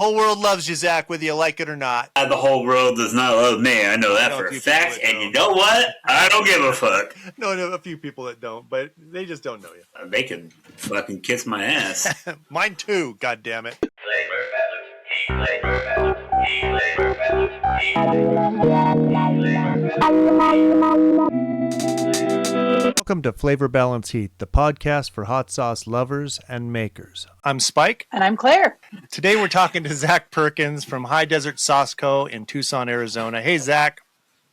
Whole world loves you, Zach, whether you like it or not. The whole world does not love me. I know that for a fact. And you know what? I don't give a fuck. No, a few people that don't, but they just don't know you. They can fucking kiss my ass. Mine too, goddammit. Welcome to Flavor Balance Heat, the podcast for hot sauce lovers and makers. I'm Spike. And I'm Claire. Today we're talking to ZAC Perkins from High Desert Sauce Co. in Tucson, Arizona. Hey, Zach.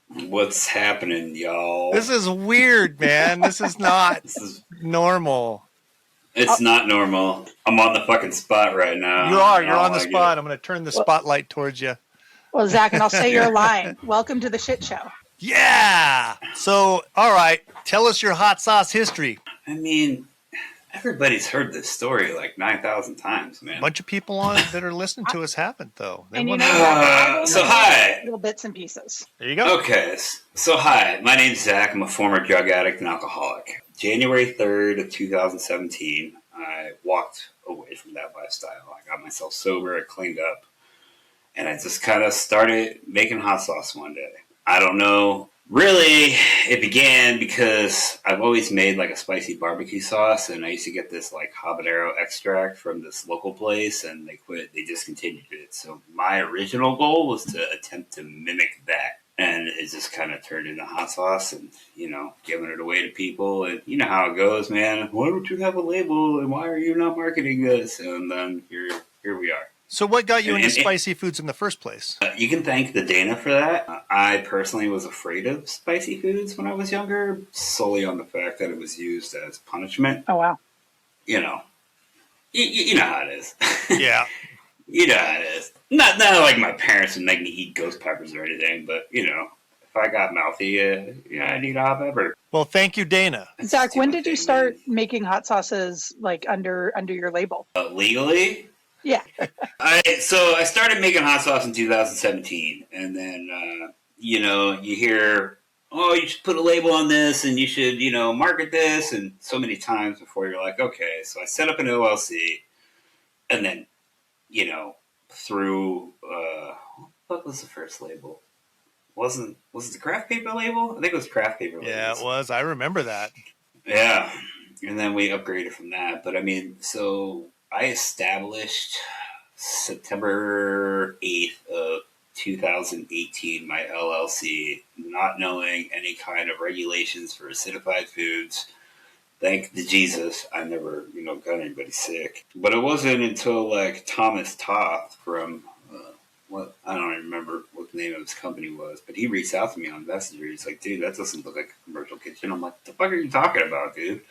What's happening, y'all? This is weird, man. This is not normal. It's not normal. I'm on the fucking spot right now. You are. You're on the spot. I'm going to turn the spotlight towards you. Well, Zach, and I'll say your line. Welcome to the shit show. Yeah. So, all right. Tell us your hot sauce history. I mean, everybody's heard this story like 9,000 times, man. A bunch of people on it that are listening to us haven't, though. And you know, so hi. Little bits and pieces. There you go. Okay. So hi. My name's Zach. I'm a former drug addict and alcoholic. January 3rd of 2017, I walked away from that lifestyle. I got myself sober. I cleaned up. And I just kind of started making hot sauce one day. I don't know. Really, it began because I've always made like a spicy barbecue sauce, and I used to get this like habanero extract from this local place, and they discontinued it. So my original goal was to attempt to mimic that, and it just kind of turned into hot sauce and, you know, giving it away to people. And you know how it goes, man. Why don't you have a label, and why are you not marketing this? And then here we are. So what got you into spicy foods in the first place? You can thank the Dana for that. I personally was afraid of spicy foods when I was younger, solely on the fact that it was used as punishment. Oh, wow. You know. You know how it is. Yeah. You know how it is. Not like my parents would make me eat ghost peppers or anything, but, you know, if I got mouthy, I'd eat a hot pepper. Well, thank you, Dana. Zach, when did you start making hot sauces like under your label? Legally? Yeah. So I started making hot sauce in 2017, and then, you know, you hear, oh, you should put a label on this, and you should, you know, market this, and so many times before you're like, okay, so I set up an LLC, and then, you know, through, what was the first label? Was it the craft paper label? I think it was craft paper label. Yeah, it was. I remember that. Yeah, and then we upgraded from that, but I mean, so I established September 8th of 2018 my LLC, not knowing any kind of regulations for acidified foods. Thank the Jesus, I never, you know, got anybody sick. But it wasn't until like Thomas Toth from I don't remember what the name of his company was, but he reached out to me on Messenger. He's like, dude, that doesn't look like a commercial kitchen. I'm like, the fuck are you talking about, dude?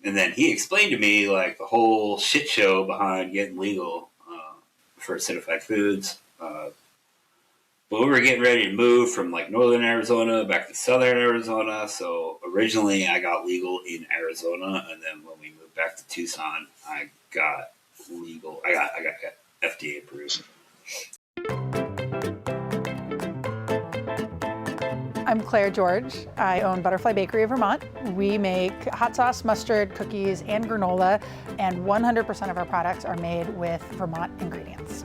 And then he explained to me like the whole shit show behind getting legal for acidified foods. But we were getting ready to move from like northern Arizona back to southern Arizona. So originally I got legal in Arizona, and then when we moved back to Tucson, I got legal. I got FDA approved. I'm Claire George. I own Butterfly Bakery of Vermont. We make hot sauce, mustard, cookies, and granola, and 100% of our products are made with Vermont ingredients.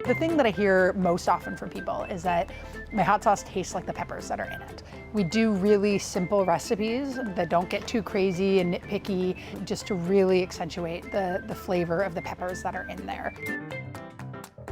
The thing that I hear most often from people is that my hot sauce tastes like the peppers that are in it. We do really simple recipes that don't get too crazy and nitpicky, just to really accentuate the flavor of the peppers that are in there.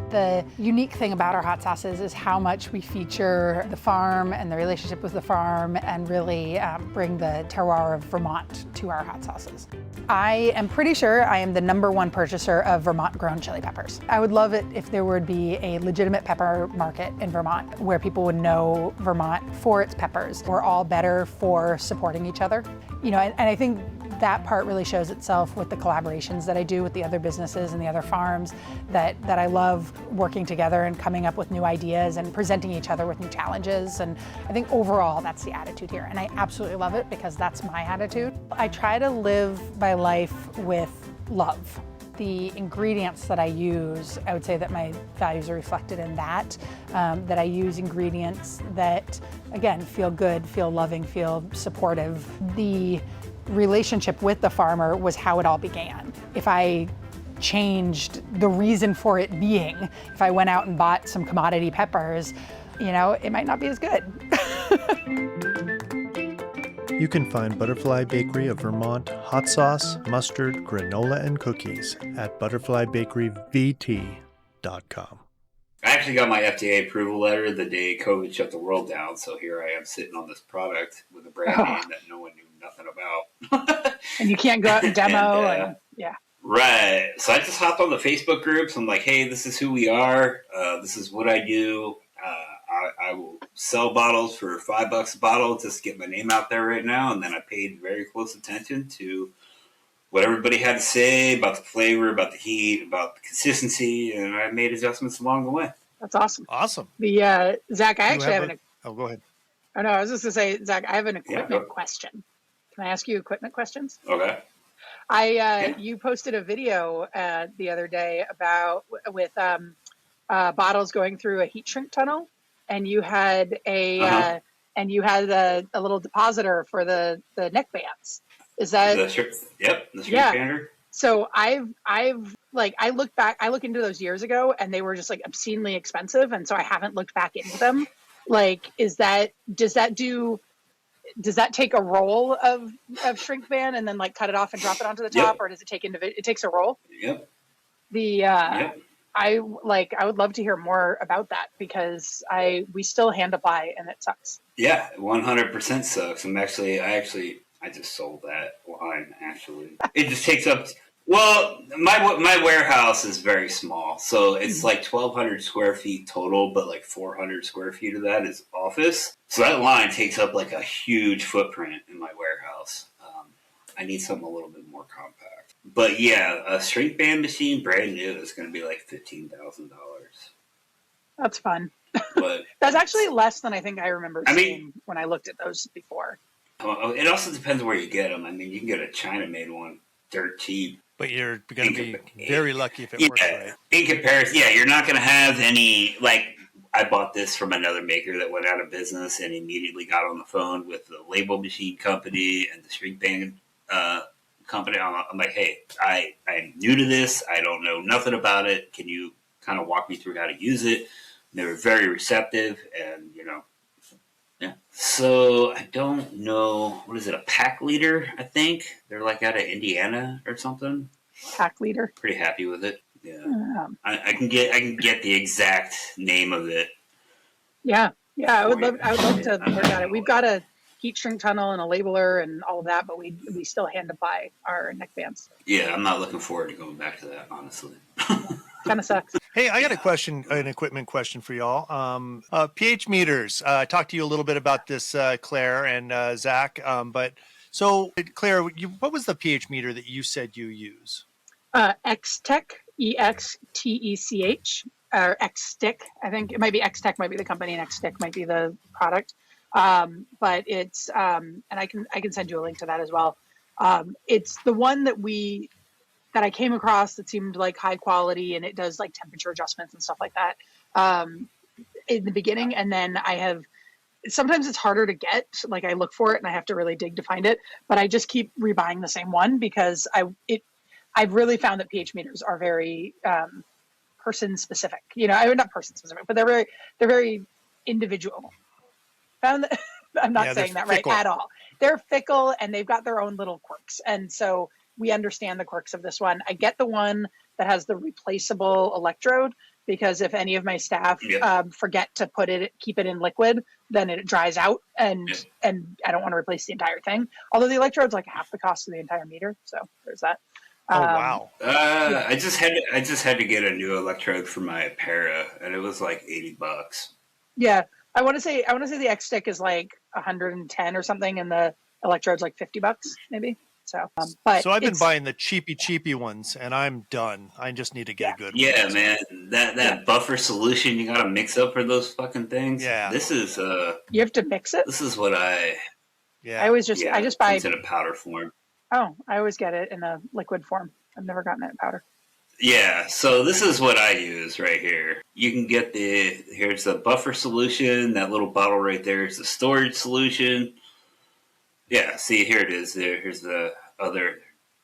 The unique thing about our hot sauces is how much we feature the farm and the relationship with the farm, and really bring the terroir of Vermont to our hot sauces. I am pretty sure I am the #1 purchaser of Vermont-grown chili peppers. I would love it if there would be a legitimate pepper market in Vermont where people would know Vermont for its peppers. We're all better for supporting each other. You know, and I think that part really shows itself with the collaborations that I do with the other businesses and the other farms, that I love working together and coming up with new ideas and presenting each other with new challenges. And I think overall that's the attitude here, and I absolutely love it because that's my attitude. I try to live my life with love. The ingredients that I use, I would say that my values are reflected in that, that I use ingredients that, again, feel good, feel loving, feel supportive. The relationship with the farmer was how it all began. If I changed the reason for it being. If I went out and bought some commodity peppers, it might not be as good. You can find Butterfly Bakery of Vermont hot sauce, mustard, granola, and cookies at butterflybakeryvt.com. I actually got my FDA approval letter the day COVID shut the world down, so here I am sitting on this product with a brand name that no one knew nothing about. And you can't go out and demo. And yeah. Right. So I just hopped on the Facebook groups. I'm like, hey, this is who we are. This is what I do. I will sell bottles for $5 a bottle just to get my name out there right now. And then I paid very close attention to what everybody had to say about the flavor, about the heat, about the consistency, and I made adjustments along the way. That's awesome. Awesome. The Zach, I actually have go ahead. Oh no, I was just gonna say, Zach, I have an equipment question. Can I ask you equipment questions? Okay. You posted a video the other day with bottles going through a heat shrink tunnel, and you had a little depositor for the neck bands. Is that the shrink bander? So I look into those years ago, and they were just like obscenely expensive, and so I haven't looked back into them. Like, does that take a roll of shrink band and then like cut it off and drop it onto the top, or does it take it takes a roll? Yep. I would love to hear more about that, because we still hand apply and it sucks. Yeah, 100% sucks. I just sold that line, actually. It just takes up... Well, my warehouse is very small, so it's like 1,200 square feet total, but like 400 square feet of that is office. So that line takes up like a huge footprint in my warehouse. I need something a little bit more compact. But yeah, a shrink band machine, brand new, is going to be like $15,000. That's fun. But that's actually less than I think I remember seeing when I looked at those before. It also depends where you get them. I mean, you can get a China-made one dirt cheap. But you're going to be very lucky if it works right. In comparison, you're not going to have any, like, I bought this from another maker that went out of business and immediately got on the phone with the label machine company and the shrink band company. I'm like, hey, I'm new to this. I don't know nothing about it. Can you kind of walk me through how to use it? And they were very receptive, and, yeah. So I don't know, what is it, a pack leader, I think? They're like out of Indiana or something. Pack leader. Pretty happy with it. Yeah. I can get the exact name of it. Yeah. I would love to look at it. We've got a heat shrink tunnel and a labeler and all of that, but we still hand apply our neck bands. Yeah, I'm not looking forward to going back to that, honestly. Kind of sucks. Hey, I got an equipment question for y'all. pH meters. I talked to you a little bit about this, Claire and Zach. But so, Claire, what was the pH meter that you said you use? X-Tech, EXTECH, or X-Stick. I think it might be X-Tech might be the company, and X-Stick might be the product. But it's and I can send you a link to that as well. It's the one that I came across that seemed like high quality, and it does like temperature adjustments and stuff like that in the beginning. And then sometimes it's harder to get, like I look for it and I have to really dig to find it, but I just keep rebuying the same one because I've really found that pH meters are very person specific, not person specific, but they're very individual. Found that I'm not saying that right at all. They're fickle and they've got their own little quirks. And so we understand the quirks of this one. I get the one that has the replaceable electrode, because if any of my staff forget to keep it in liquid, then it dries out, and I don't want to replace the entire thing. Although the electrode's like half the cost of the entire meter, so there's that. Oh wow! I just had to get a new electrode for my Para, and it was like $80. Yeah, I want to say the X-Stick is like 110 or something, and the electrode's like $50 maybe. So, so I've been buying the cheapy ones, and I'm done. I just need to get a good one. Yeah, man, that buffer solution you gotta mix up for those fucking things. Yeah, this is you have to mix it. This is what I just buy it in a powder form. Oh, I always get it in a liquid form. I've never gotten it in powder. Yeah, so this is what I use right here. You can get here's the buffer solution. That little bottle right there is the storage solution. Yeah, see, here it is. Here's the other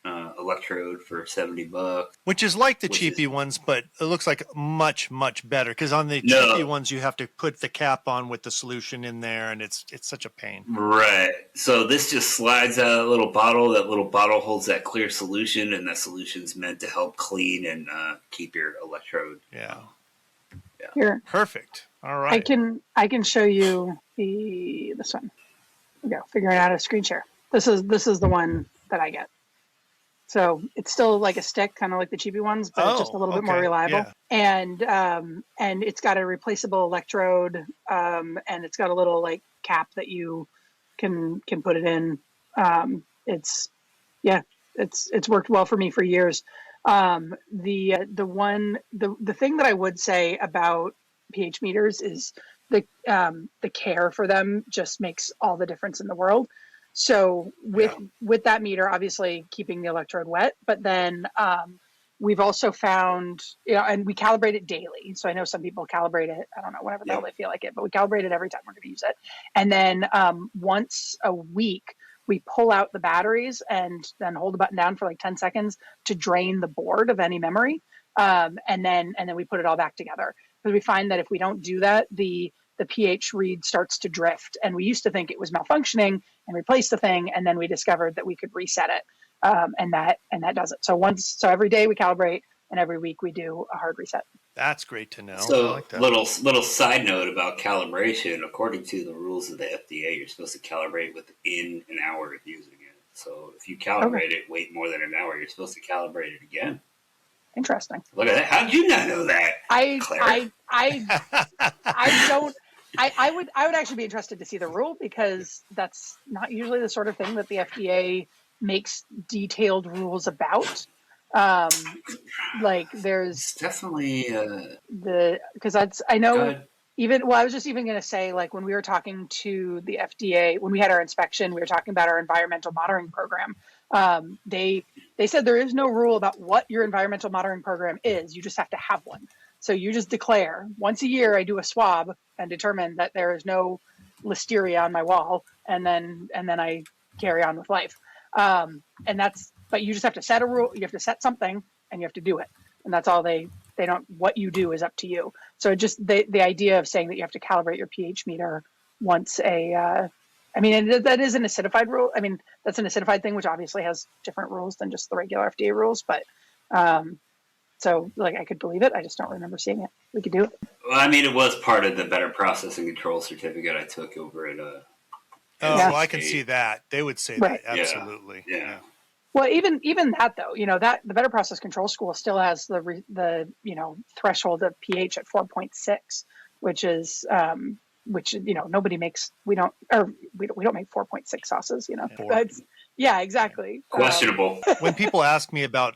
electrode for $70, Which is like the which is cheapy ones, but it looks like much, much better. Because on the no. cheapy ones, you have to put the cap on with the solution in there, and it's such a pain. Right. So this just slides out a little bottle. That little bottle holds that clear solution, and that solution's meant to help clean and keep your electrode. Yeah. Here, Perfect. All right. I can show you this one. There we go. Figuring out a screen share. This is the one that I get. So it's still like a stick, kind of like the cheapy ones, but it's just a little bit more okay. reliable. Yeah. And it's got a replaceable electrode, and it's got a little like cap that you can put it in. It's worked well for me for years. The thing that I would say about pH meters is the care for them just makes all the difference in the world. So with that meter, obviously keeping the electrode wet, but then we've also found, and we calibrate it daily. So I know some people calibrate it, I don't know, whenever the hell they feel like it, but we calibrate it every time we're going to use it. And then once a week, we pull out the batteries and then hold the button down for like 10 seconds to drain the board of any memory. And then we put it all back together. Because we find that if we don't do that, the pH read starts to drift. And we used to think it was malfunctioning and replace the thing. And then we discovered that we could reset it. And that does it. So every day we calibrate, and every week we do a hard reset. That's great to know. So I like that. little side note about calibration. According to the rules of the FDA, you're supposed to calibrate within an hour of using it. So if you calibrate it, wait more than an hour, you're supposed to calibrate it again. Interesting. Look at that. How did you not know that, Claire? I would actually be interested to see the rule, because that's not usually the sort of thing that the FDA makes detailed rules about. Like there's It's definitely because I know good. I was just even going to say, like, when we were talking to the FDA, when we had our inspection, we were talking about our environmental monitoring program. They said there is no rule about what your environmental monitoring program is. You just have to have one. So you just declare once a year, I do a swab and determine that there is no listeria on my wall, and then I carry on with life. But you just have to set a rule. You have to set something, and you have to do it. And that's all they don't. What you do is up to you. So just the idea of saying that you have to calibrate your pH meter once and that is an acidified rule. I mean, that's an acidified thing, which obviously has different rules than just the regular FDA rules. But so like I could believe it. I just don't remember seeing it. We could do it. Well, I mean, it was part of the better processing control certificate I took over at Well, I can see that. They would say Right. that. Absolutely. Yeah. Well, even that though, that the Better Process Control School still has the threshold of pH at 4.6, which is nobody makes. We don't make 4.6 sauces. That's exactly. Questionable. When people ask me about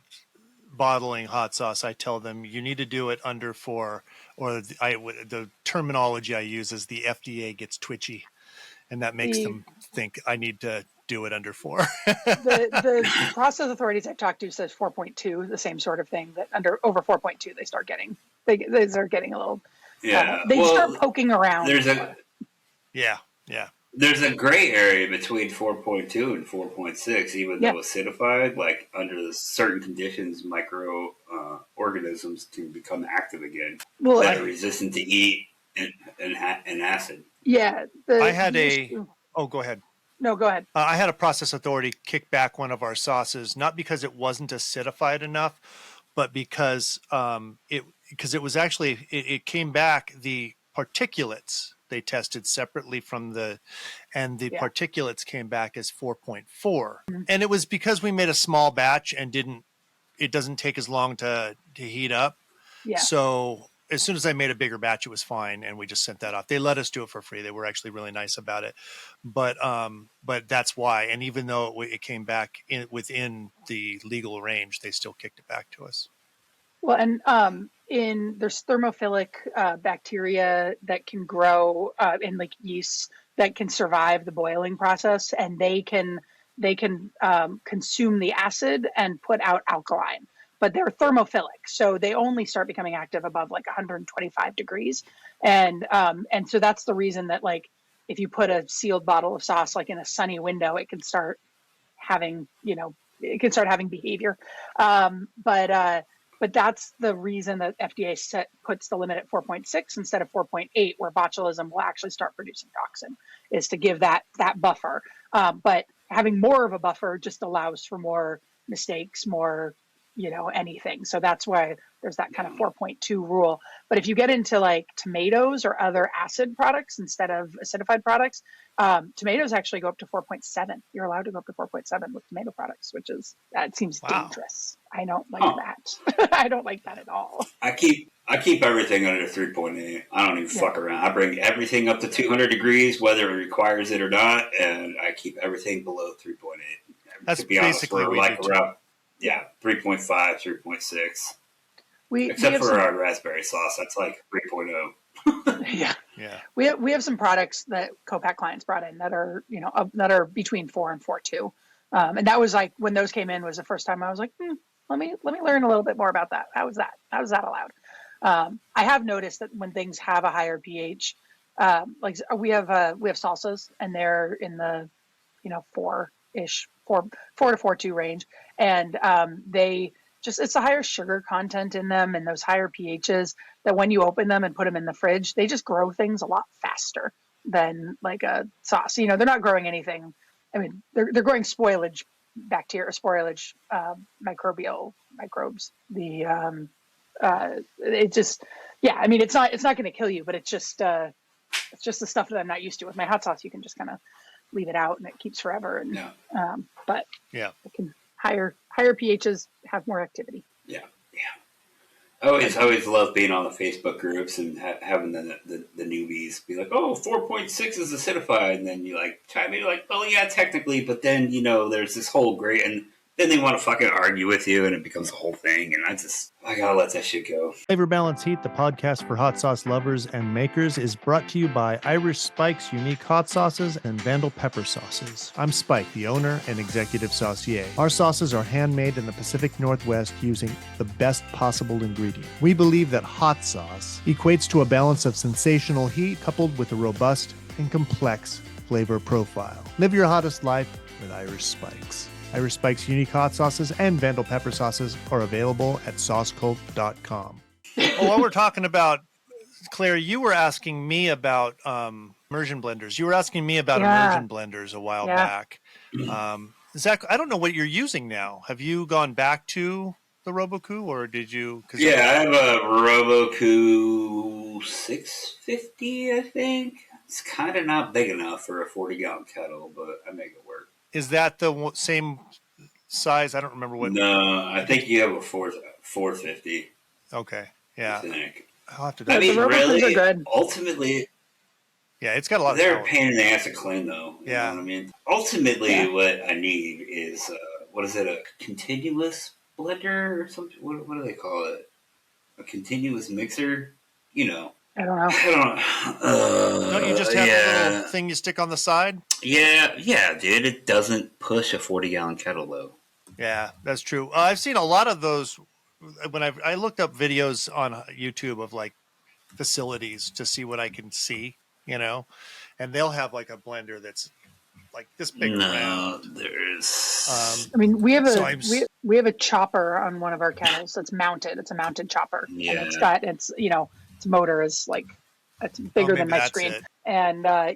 bottling hot sauce, I tell them you need to do it under 4, or the terminology I use is the FDA gets twitchy, and that makes them think I need to do it under 4. the process authorities I've talked to says 4.2, the same sort of thing, that over 4.2 they start getting a little start poking around. There's a gray area between 4.2 and 4.6, even though acidified, like under certain conditions, micro organisms can become active again that are resistant to heat and acid. Yeah. I had go ahead. No, go ahead. I had a process authority kick back one of our sauces, not because it wasn't acidified enough, but because it was actually, it came back, the particulates they tested separately from particulates came back as 4.4. Mm-hmm. And it was because we made a small batch and it doesn't take as long to heat up. Yeah. So as soon as I made a bigger batch, it was fine, and we just sent that off. They let us do it for free. They were actually really nice about it, but that's why. And even though it came back within the legal range, they still kicked it back to us. Well, and there's thermophilic bacteria that can grow in like yeast that can survive the boiling process, and they can consume the acid and put out alkaline. But they're thermophilic, so they only start becoming active above like 125 degrees, and so that's the reason that, like, if you put a sealed bottle of sauce like in a sunny window, it can start having it can start having behavior. But that's the reason that FDA puts the limit at 4.6 instead of 4.8, where botulism will actually start producing toxin, is to give that buffer. But having more of a buffer just allows for more mistakes, more, anything. So that's why there's that kind of 4.2 rule. But if you get into like tomatoes or other acid products instead of acidified products, tomatoes actually go up to 4.7. You're allowed to go up to 4.7 with tomato products, which is, that seems dangerous. I don't like that. I don't like that at all. I keep everything under 3.8. I don't even fuck around. I bring everything up to 200 degrees, whether it requires it or not, and I keep everything below 3.8. That's basically what we do. Around, 3.5, 3.6. Except for our raspberry sauce, that's like 3.0. Yeah. We have some products that co-pack clients brought in that are, that are between 4 and 4.2. And that was like, when those came in was the first time I was like, let me learn a little bit more about that. How is that allowed? I have noticed that when things have a higher pH, like we have salsas, and they're in the, 4-ish, 4 to 4.2 range. And it's a higher sugar content in them and those higher pHs that when you open them and put them in the fridge, they just grow things a lot faster than like a sauce. They're not growing anything. I mean, they're growing spoilage bacteria, spoilage microbes. It just, I mean, it's not going to kill you, but it's just the stuff that I'm not used to. With my hot sauce, you can just kind of leave it out and it keeps forever. And but it can higher pHs have more activity. I always love being on the Facebook groups and having the newbies be like, oh, 4.6 is acidified, and then you like chime in like, oh yeah, technically, but then there's this whole great, and then they want to fucking argue with you, and it becomes a whole thing, and I gotta let that shit go. Flavor Balance Heat, the podcast for hot sauce lovers and makers, is brought to you by Irish Spike's unique hot sauces and Vandal pepper sauces. I'm Spike, the owner and executive saucier. Our sauces are handmade in the Pacific Northwest using the best possible ingredient. We believe that hot sauce equates to a balance of sensational heat coupled with a robust and complex flavor profile. Live your hottest life with Irish Spikes. Irish Spike's unique hot sauces and Vandal pepper sauces are available at saucecult.com. While we're talking about, Claire, you were asking me about immersion blenders. You were asking me about immersion blenders a while back. Zach, I don't know what you're using now. Have you gone back to the Roboku, or did you? I have a Roboku 650, I think. It's kind of not big enough for a 40-gallon kettle, but I make it work. Is that the same size? I don't remember what. No, I think you have a 450. Okay, yeah. I think. I'll have to. I mean, the really, are good. Ultimately, it's got a lot. They're of a pain in the ass to clean, though. You know what I mean? Ultimately, what I need is what is it? A continuous blender or something? What do they call it? A continuous mixer? I don't know. Don't you just have a little thing you stick on the side? Yeah, dude. It doesn't push a 40-gallon kettle, though. Yeah, that's true. I've seen a lot of those when I looked up videos on YouTube of like facilities to see what I can see, and they'll have like a blender that's like this big around. There's. I mean, we have a chopper on one of our kettles that's mounted. It's a mounted chopper, and its motor is like it's bigger than my screen. And that's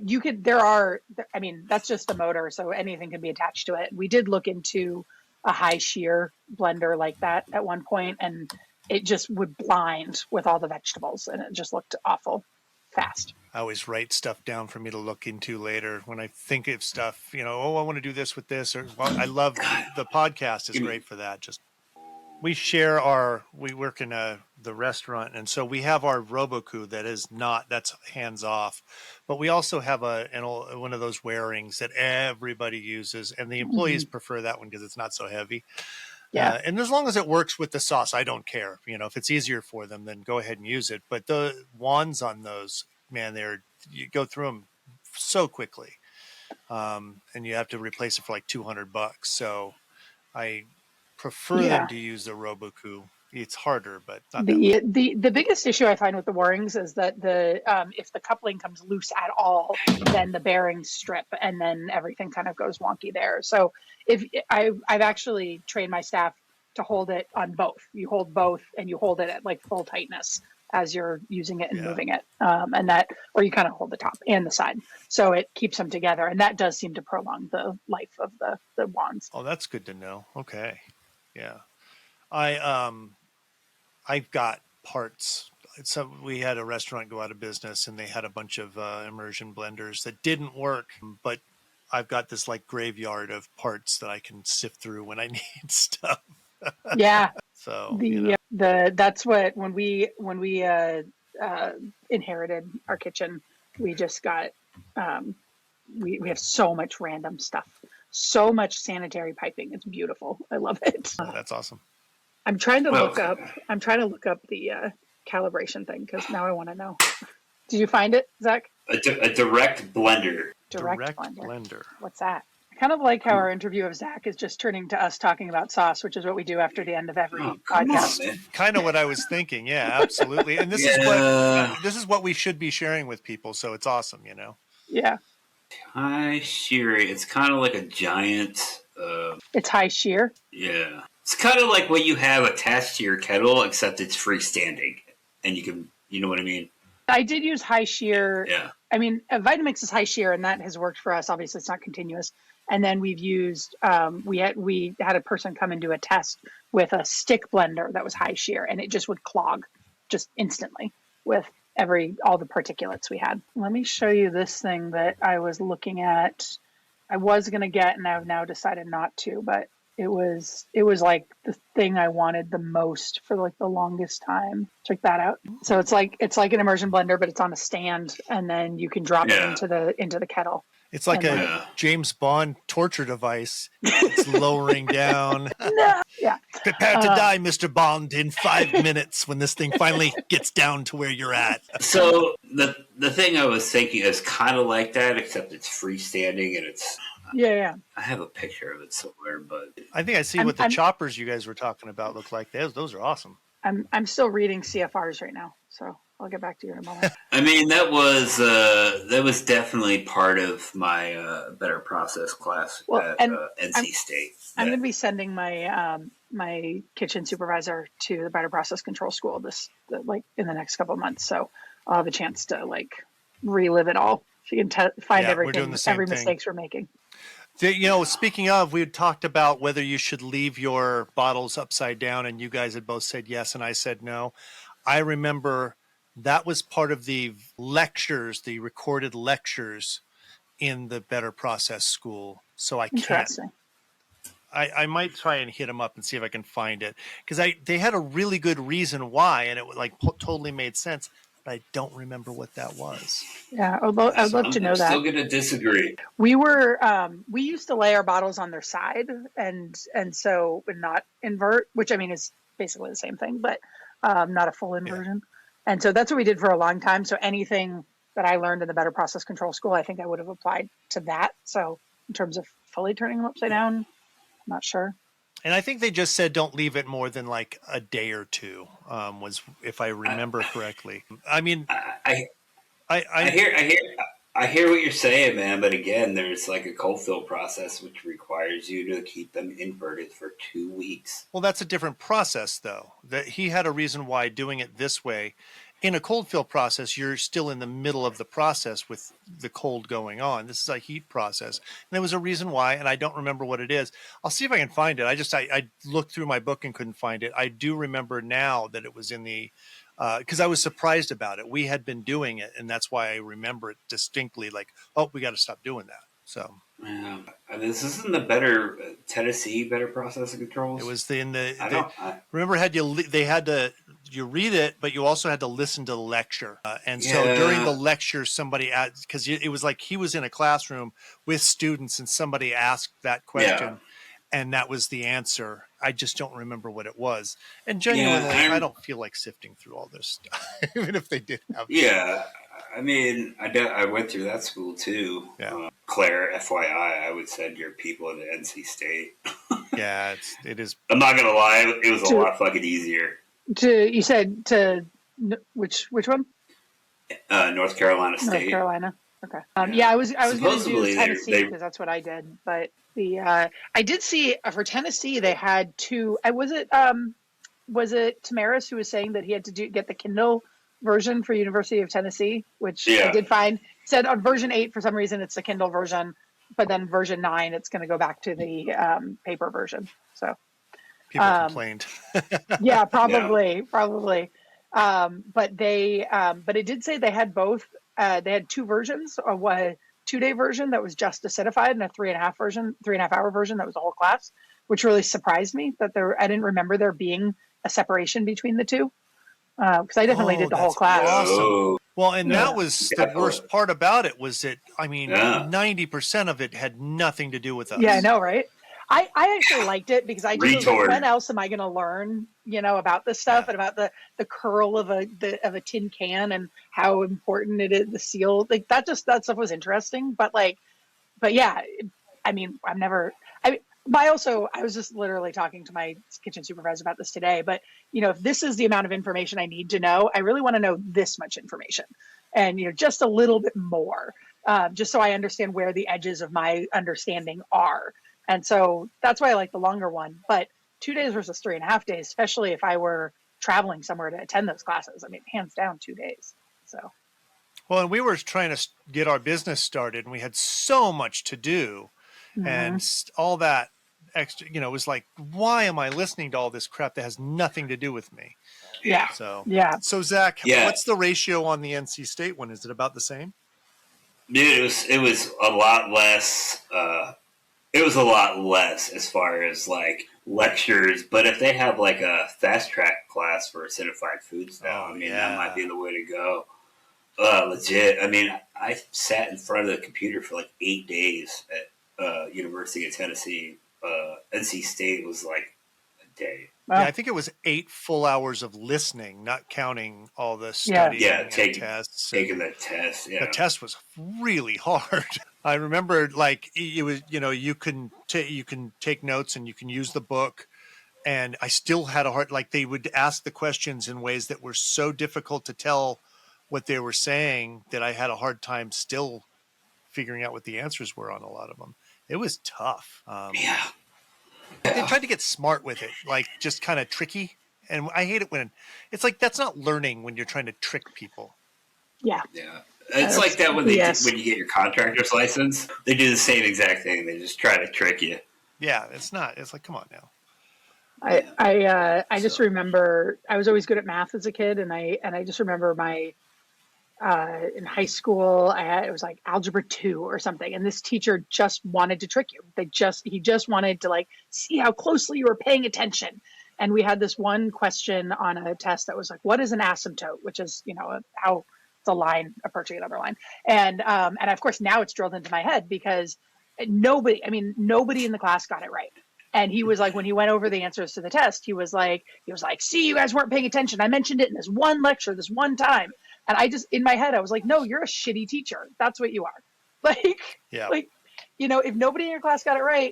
just a motor, so anything can be attached to it. We did look into a high shear blender like that at one point, and it just would blind with all the vegetables, and it just looked awful fast. I always write stuff down for me to look into later when I think of stuff, I want to do this with this, or I love the podcast is great for that. Just we work in the restaurant, and so we have our Roboku that's hands off, but we also have one of those wearings that everybody uses, and the employees prefer that one because it's not so heavy. And as long as it works with the sauce, I don't care. If it's easier for them, then go ahead and use it. But the wands on those, man, you go through them so quickly, and you have to replace it for like $200. So I prefer them to use the Roboku. It's harder, but not that much. The biggest issue I find with the Warrings is that the if the coupling comes loose at all, then the bearings strip and then everything kind of goes wonky there. So if I've actually trained my staff to hold it on both. You hold both and you hold it at like full tightness as you're using it and moving it, and that, or you kind of hold the top and the side, so it keeps them together, and that does seem to prolong the life of the wands. Oh, that's good to know. Okay, yeah, I've got parts. So we had a restaurant go out of business, and they had a bunch of immersion blenders that didn't work, but I've got this like graveyard of parts that I can sift through when I need stuff. Yeah. So That's what when we inherited our kitchen, we just got we have so much random stuff, so much sanitary piping. It's beautiful. I love it. That's awesome. I'm trying to look up the calibration thing because now I want to know. Did you find it, Zach? A direct blender. Direct blender. What's that? I kind of like how our interview of Zach is just turning to us talking about sauce, which is what we do after the end of every podcast. Kind of what I was thinking. Yeah, absolutely. And this is what we should be sharing with people. So it's awesome, you know? Yeah. High shear. It's kind of like a giant. It's high shear. Yeah. It's kind of like what you have attached to your kettle, except it's freestanding. And you can, you know what I mean? I did use high shear. Yeah. I mean, Vitamix is high shear, and that has worked for us. Obviously, it's not continuous. And then we've used, we had a person come and do a test with a stick blender that was high shear, and it just would clog just instantly with all the particulates we had. Let me show you this thing that I was looking at. I was going to get, and I've now decided not to, but it was like the thing I wanted the most for like the longest time. Check that out. So it's like an immersion blender, but it's on a stand, and then you can drop it into the kettle. It's like a James Bond torture device. It's lowering down. No. Yeah. Prepare to die, Mr. Bond, in 5 minutes when this thing finally gets down to where you're at. So the thing I was thinking is kind of like that, except it's freestanding and it's. Yeah. I have a picture of it somewhere, but I think I see what the choppers you guys were talking about look like. Those are awesome. I'm still reading CFRs right now, so I'll get back to you in a moment. I mean, that was definitely part of my better process class at NC State. I'm going to be sending my my kitchen supervisor to the better process control school in the next couple of months, so I'll have a chance to like relive it all. She can find everything, every mistakes we're making. You know, speaking of, we had talked about whether you should leave your bottles upside down, and you guys had both said yes, and I said no. I remember that was part of the lectures, the recorded lectures in the Better Process School. So I can't. I might try and hit them up and see if I can find it, because they had a really good reason why, and it totally made sense. I don't remember what that was. Yeah, I'd love to know that. I'm still going to disagree. We used to lay our bottles on their side and so would not invert, which I mean is basically the same thing, but not a full inversion. Yeah. And so that's what we did for a long time. So anything that I learned in the Better Process Control School, I think I would have applied to that. So in terms of fully turning them upside down, I'm not sure. And I think they just said don't leave it more than like a day or two, was if I remember correctly. I mean, I hear what you're saying, man. But again, there's like a cold fill process which requires you to keep them inverted for 2 weeks. Well, that's a different process, though. That he had a reason why doing it this way. In a cold fill process, you're still in the middle of the process with the cold going on. This is a heat process. And there was a reason why, and I don't remember what it is. I'll see if I can find it. I looked through my book and couldn't find it. I do remember now that it was in the, because I was surprised about it. We had been doing it, and that's why I remember it distinctly, like, oh, we got to stop doing that. So. Yeah, this isn't the Tennessee Better Processing Controls. It was you read it, but you also had to listen to the lecture. So during the lecture, somebody asked, because it was like he was in a classroom with students and somebody asked that question, and that was the answer. I just don't remember what it was. And genuinely, I don't feel like sifting through all this stuff, even if they did have. Yeah, I mean, I went through that school too. Yeah. Claire, FYI, I would send your people to NC State. Yeah, it is. I'm not gonna lie, it was a lot fucking easier. You said to which one? North Carolina State. North Carolina. Okay. Yeah, I was going to do Supposedly, Tennessee because that's what I did. But I did see for Tennessee they had two. Was it Tamaris who was saying that he had to get the Kindle version for University of Tennessee, which I did find said on version 8 for some reason it's the Kindle version, but then version 9 it's going to go back to the paper version. So People complained. yeah, probably. But it did say they had both. They had two versions, a 2-day version that was just acidified and a 3.5 hour version that was the whole class, which really surprised me that I didn't remember there being a separation between the two. Because I definitely did the whole class. Awesome. Well, and that was the worst part about it was that, 90% of it had nothing to do with us. Yeah, I know, right? I actually liked it because I just was like, when else am I going to learn, about this stuff and about the curl of a tin can and how important it is, the seal, like that stuff was interesting. But yeah, I was just literally talking to my kitchen supervisor about this today, but if this is the amount of information I need to know, I really want to know this much information and, just a little bit more, just so I understand where the edges of my understanding are. And so that's why I like the longer one, but 2 days versus 3.5 days, especially if I were traveling somewhere to attend those classes. I mean, hands down 2 days. So. Well, and we were trying to get our business started and we had so much to do and all that extra, it was like, why am I listening to all this crap that has nothing to do with me? Yeah. So, So Zach, what's the ratio on the NC State one? Is it about the same? Dude, it was a lot less. It was a lot less as far as like lectures, but if they have like a fast track class for acidified foods now, that might be the way to go. Legit. I mean, I sat in front of the computer for like 8 days at University of Tennessee. NC State was like a day. Yeah, I think it was 8 full hours of listening, not counting all the studying and tests. Taking the test. Yeah. The test was really hard. I remember like it was, you can take notes and you can use the book. And I still had a hard, like they would ask the questions in ways that were so difficult to tell what they were saying that I had a hard time still figuring out what the answers were on a lot of them. It was tough. They tried to get smart with it, like just kind of tricky. And I hate it when it's like, that's not learning when you're trying to trick people. Yeah. Yeah. It's like that when when you get your contractor's license, they do the same exact thing. They just try to trick you. Yeah. It's not, it's like, come on now. I just remember I was always good at math as a kid. And I just remember in high school, it was like algebra 2 or something. And this teacher just wanted to trick you. He just wanted to like see how closely you were paying attention. And we had this one question on a test that was like, what is an asymptote? Which is, how it's a line approaching another line. And of course now it's drilled into my head because nobody in the class got it right. And he was like, when he went over the answers to the test, he was like, see, you guys weren't paying attention. I mentioned it in this one lecture, this one time. And I just, in my head, I was like, no, you're a shitty teacher. That's what you are. If nobody in your class got it right,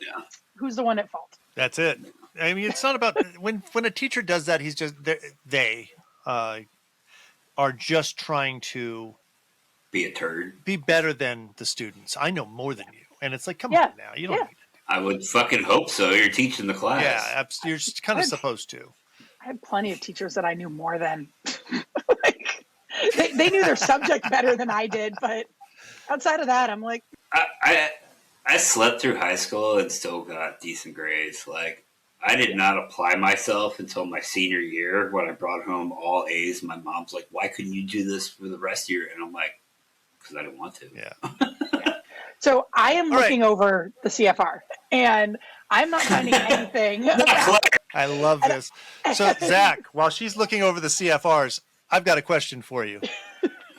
who's the one at fault? That's it. I mean, it's not about when a teacher does that, he's just, they are just trying to be a turd, be better than the students. I know more than you. And it's like, come on now. You don't need to. I would fucking hope so. You're teaching the class. Yeah, you're just kind of supposed to. I had plenty of teachers that I knew more than. They knew their subject better than I did, but outside of that, I'm like, I slept through high school and still got decent grades. Like, I did not apply myself until my senior year when I brought home all A's. My mom's like, "Why couldn't you do this for the rest of your?" And I'm like, "Because I didn't want to." Yeah. So I am looking over the CFR, and I'm not finding anything. I love this. So Zach, while she's looking over the CFRs, I've got a question for you.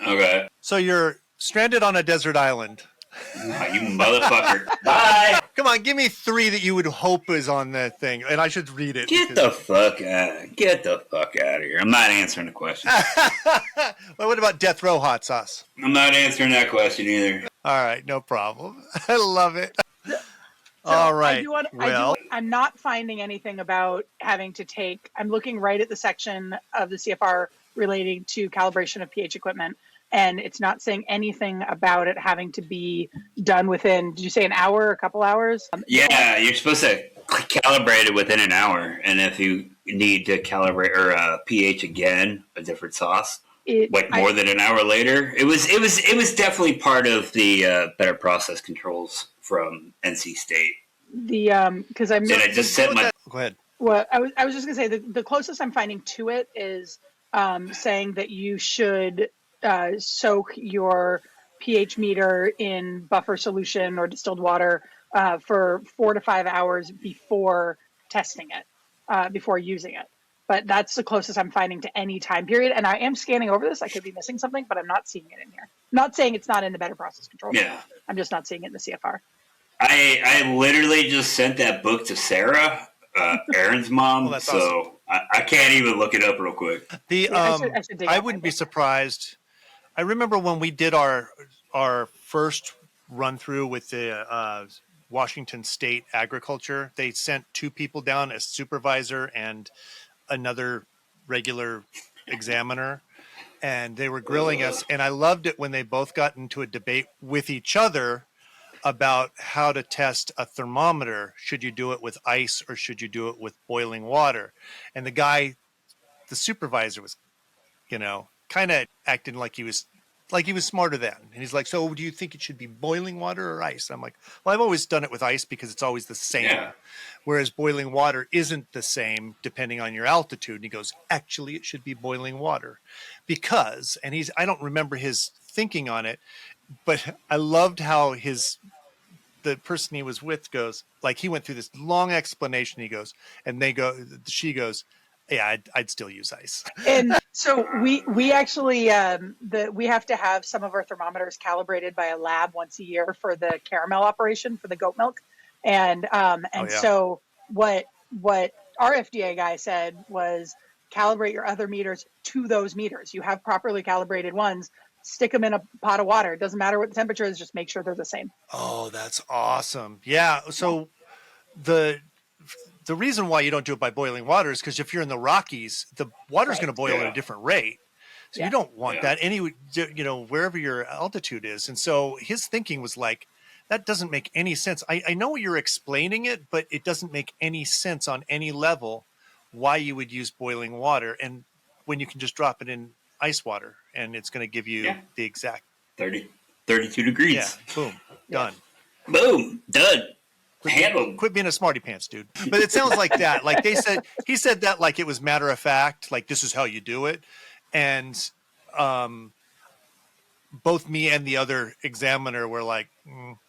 Okay. So you're stranded on a desert island. Oh, you motherfucker. Bye. Come on, give me 3 that you would hope is on the thing. And I should read it. Get the fuck out of here. I'm not answering the question. Well, what about death row hot sauce? I'm not answering that question either. All right, no problem. I love it. All right. I'm not finding anything about having to take, I'm looking right at the section of the CFR relating to calibration of pH equipment, and it's not saying anything about it having to be done within, did you say an hour or a couple hours? Yeah, you're supposed to calibrate it within an hour, and if you need to calibrate or pH again, a different sauce, more than an hour later. It was definitely part of the better process controls from NC State. Because I'm. And I just set my. Go ahead. Well, I was just gonna say the closest I'm finding to it is saying that you should soak your pH meter in buffer solution or distilled water for 4 to 5 hours before testing it, before using it. But that's the closest I'm finding to any time period. And I am scanning over this. I could be missing something, but I'm not seeing it in here. Not saying it's not in the better process control. Yeah. I'm just not seeing it in the CFR. I literally just sent that book to Sarah, Aaron's mom. Well, so awesome. I can't even look it up real quick. I wouldn't be surprised. I remember when we did our first run through with the Washington State Agriculture, they sent 2 people down, a supervisor and another regular examiner, and they were grilling us. And I loved it when they both got into a debate with each other about how to test a thermometer. Should you do it with ice or should you do it with boiling water? And the supervisor was, kind of acting like he was smarter than. And he's like, so do you think it should be boiling water or ice? I'm like, well, I've always done it with ice because it's always the same. Yeah. Whereas boiling water isn't the same depending on your altitude. And he goes, actually, it should be boiling water because, and I don't remember his thinking on it, but I loved how the person he was with goes, like he went through this long explanation. He goes, and she goes, yeah, I'd still use ice. And so we actually we have to have some of our thermometers calibrated by a lab once a year for the caramel operation for the goat milk, and so what our FDA guy said was calibrate your other meters to those meters. You have properly calibrated ones. Stick them in a pot of water. It doesn't matter what the temperature is. Just make sure they're the same. Oh, that's awesome. Yeah. So the reason why you don't do it by boiling water is because if you're in the Rockies, the water's going to boil at a different rate. So you don't want that wherever your altitude is. And so his thinking was like, that doesn't make any sense. I know you're explaining it, but it doesn't make any sense on any level why you would use boiling water and when you can just drop it in ice water and it's going to give you the exact 32 degrees. Yeah. Boom. Done. Boom. Done. Handled. Quit being a smarty pants, dude. But it sounds like that. Like he said that like it was matter of fact, like this is how you do it. And both me and the other examiner were like,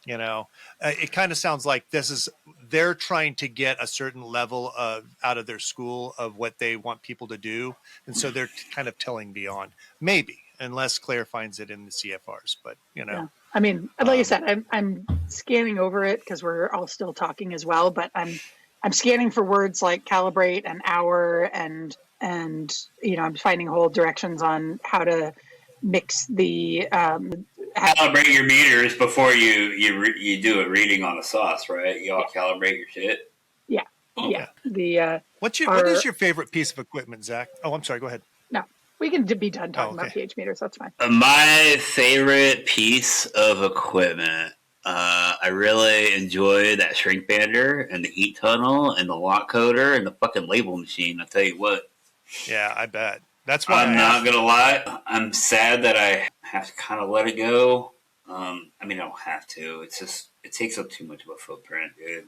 it kind of sounds like they're trying to get a certain level out of their school of what they want people to do. And so they're kind of telling beyond, maybe, unless Claire finds it in the CFRs, but Yeah. I mean, like I said, I'm scanning over it because we're all still talking as well, but I'm scanning for words like calibrate and hour and I'm finding whole directions on how to mix the calibrate your meters before you do a reading on a sauce, right? You all calibrate your shit. Yeah. Okay. Yeah. What is your favorite piece of equipment, Zach? Oh, I'm sorry. Go ahead. No, we can be done talking about pH meters. That's fine. My favorite piece of equipment, I really enjoy that shrink bander and the heat tunnel and the lock coder and the fucking label machine. I'll tell you what. Yeah, I bet. That's why I'm not gonna lie. I'm sad that I have to kind of let it go. I don't have to. It's just it takes up too much of a footprint, dude.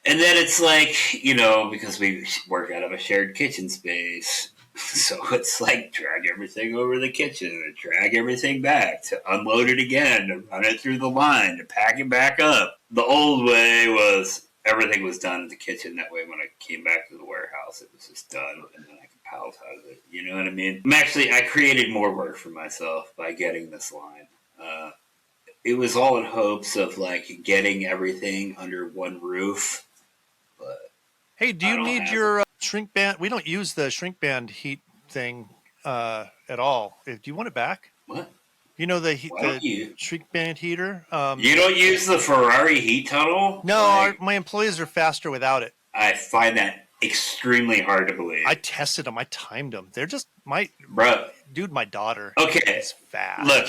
And then it's like because we work out of a shared kitchen space, so it's like drag everything over the kitchen and drag everything back to unload it again, to run it through the line, to pack it back up. The old way was everything was done in the kitchen. That way, when I came back to the warehouse, it was just done, and then I could palletize it. You know what I mean? I created more work for myself by getting this line. It was all in hopes of getting everything under one roof. But hey, do you need your shrink band? We don't use the shrink band heat thing at all. Do you want it back? What? You know the Why don't the you? shrink band heater? You don't use the Ferrari heat tunnel? No, Like, my employees are faster without it. I find that extremely hard to believe. I tested them. I timed them. They're just Bro, my daughter okay. is fast. Look,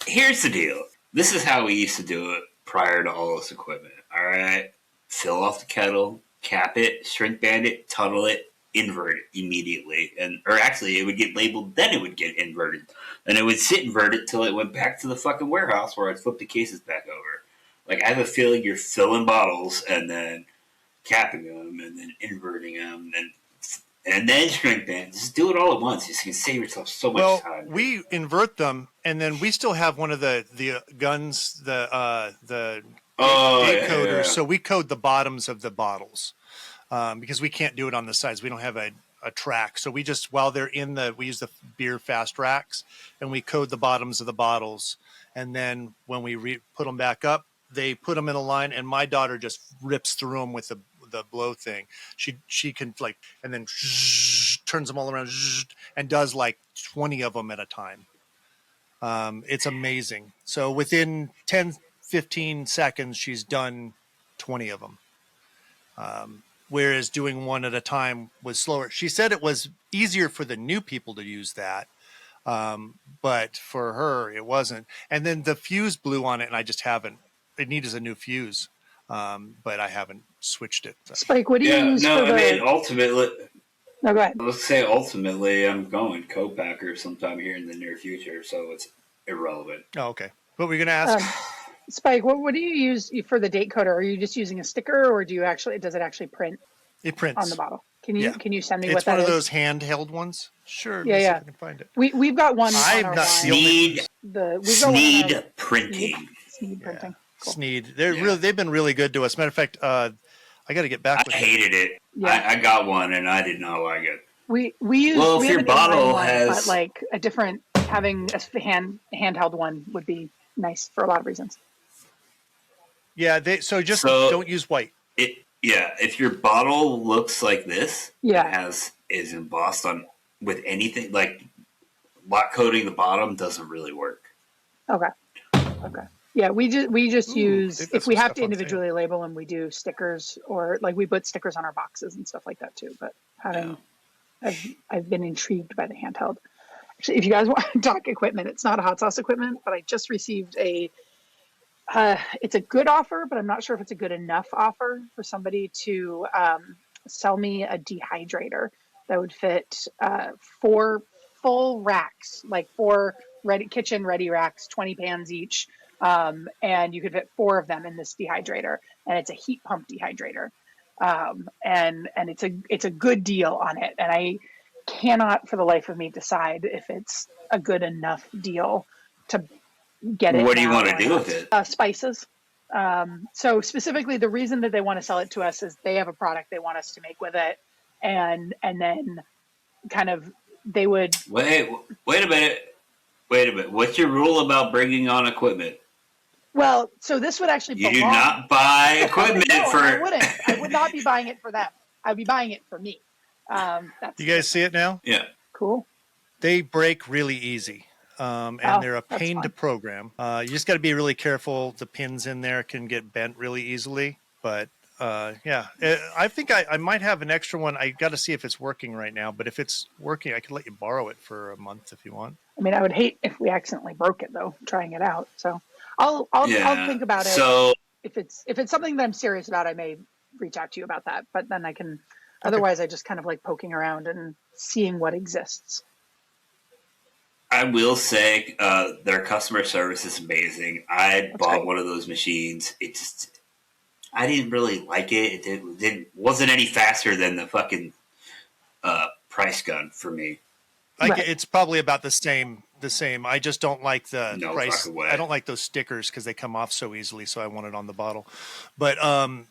here's the deal. This is how we used to do it prior to all this equipment. All right? Fill off the kettle, cap it, shrink band it, tunnel it, invert it immediately. Or actually, it would get labeled, then it would get inverted. And it would sit inverted till it went back to the fucking warehouse where I'd flip the cases back over. Like, I have a feeling you're filling bottles and then capping them and then inverting them and then shrink band. Just do it all at once. You can save yourself so much time. We invert them, and then we still have one of the guns, the date coders. Yeah. So we code the bottoms of the bottles because we can't do it on the sides. We don't have a track. So we just, while they're we use the beer fast racks, and we code the bottoms of the bottles. And then when we put them back up, they put them in a line, and my daughter just rips through them with the blow thing. She can and then turns them all around and does like 20 of them at a time. It's amazing. So within 10-15 seconds, she's done 20 of them. Whereas doing one at a time was slower. She said it was easier for the new people to use that. But for her, it wasn't. And then the fuse blew on it, and I just haven't. It needs a new fuse, but I haven't switched it. So. Spike, what do you use for the... I mean, ultimately... No, go ahead. Let's say ultimately I'm going co-packer sometime here in the near future, so it's irrelevant. Oh, okay. What were you going to ask? Spike, what do you use for the date coder? Are you just using a sticker, or does it actually print? It prints on the bottle. Can you send me it's what that is? It's one of those handheld ones. Sure. Yeah, yeah. I can find it. We've got one. I've not Sneed printing. Sneed printing. Cool. Sneed. They've been really good to us. Matter of fact, I got to get back with I hated it. Yeah. I got one and I did not like it. We use if your bottle has but like a different, having a handheld one would be nice for a lot of reasons. Yeah, don't use white. If your bottle looks like this, is embossed on with anything like lock coating the bottom doesn't really work. Okay. Yeah, we just use, if we have to individually label them, we do stickers, or like we put stickers on our boxes and stuff like that too. But I've been intrigued by the handheld. Actually, if you guys want to talk equipment, it's not a hot sauce equipment, but I just received it's a good offer, but I'm not sure if it's a good enough offer for somebody to sell me a dehydrator that would fit 4 full racks, like 4 kitchen ready racks, 20 pans each. And you could fit 4 of them in this dehydrator, and it's a heat pump dehydrator. And it's a good deal on it. And I cannot for the life of me decide if it's a good enough deal to get it. What do you want to do with it? Spices. So specifically the reason that they want to sell it to us is they have a product they want us to make with it. And then kind of they would wait a minute. What's your rule about bringing on equipment? Well, so this would actually you do not buy equipment no, I would not be buying it for them. I'd be buying it for me. You guys see it now? Yeah. Cool. They break really easy. And they're a pain to program. You just got to be really careful. The pins in there can get bent really easily. But I think I might have an extra one. I got to see if it's working right now. But if it's working, I could let you borrow it for a month if you want. I mean, I would hate if we accidentally broke it though, trying it out. So I'll think about it. So if it's something that I'm serious about, I may reach out to you about that. But then I can. Otherwise, I just kind of like poking around and seeing what exists. I will say their customer service is amazing. I bought one of those machines. I didn't really like it. It wasn't any faster than the fucking price gun for me. It's probably about the same. I just don't like the price. I don't like those stickers because they come off so easily. So I want it on the bottle. But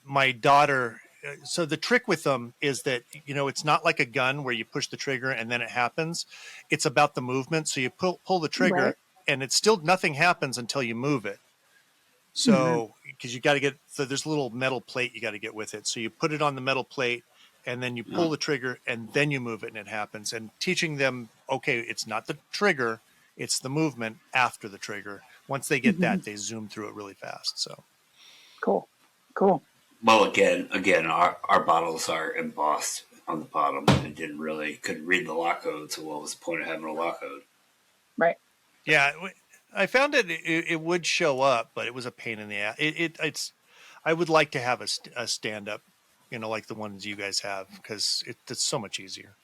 my daughter. So the trick with them is that, it's not like a gun where you push the trigger and then it happens. It's about the movement. So you pull the trigger and it's still nothing happens until you move it. So because you got to there's a little metal plate you got to get with it. So you put it on the metal plate and then you pull the trigger and then you move it and it happens. And teaching them, okay, it's not the trigger, It's the movement after the trigger. Once they get that, they zoom through it really fast. So Cool. Well, again, our bottles are embossed on the bottom and couldn't read the lock code. So what was the point of having a lock code? Right. yeah, I found it would show up, but it was a pain in the ass. It's I would like to have a stand up, like the ones you guys have, because it's so much easier.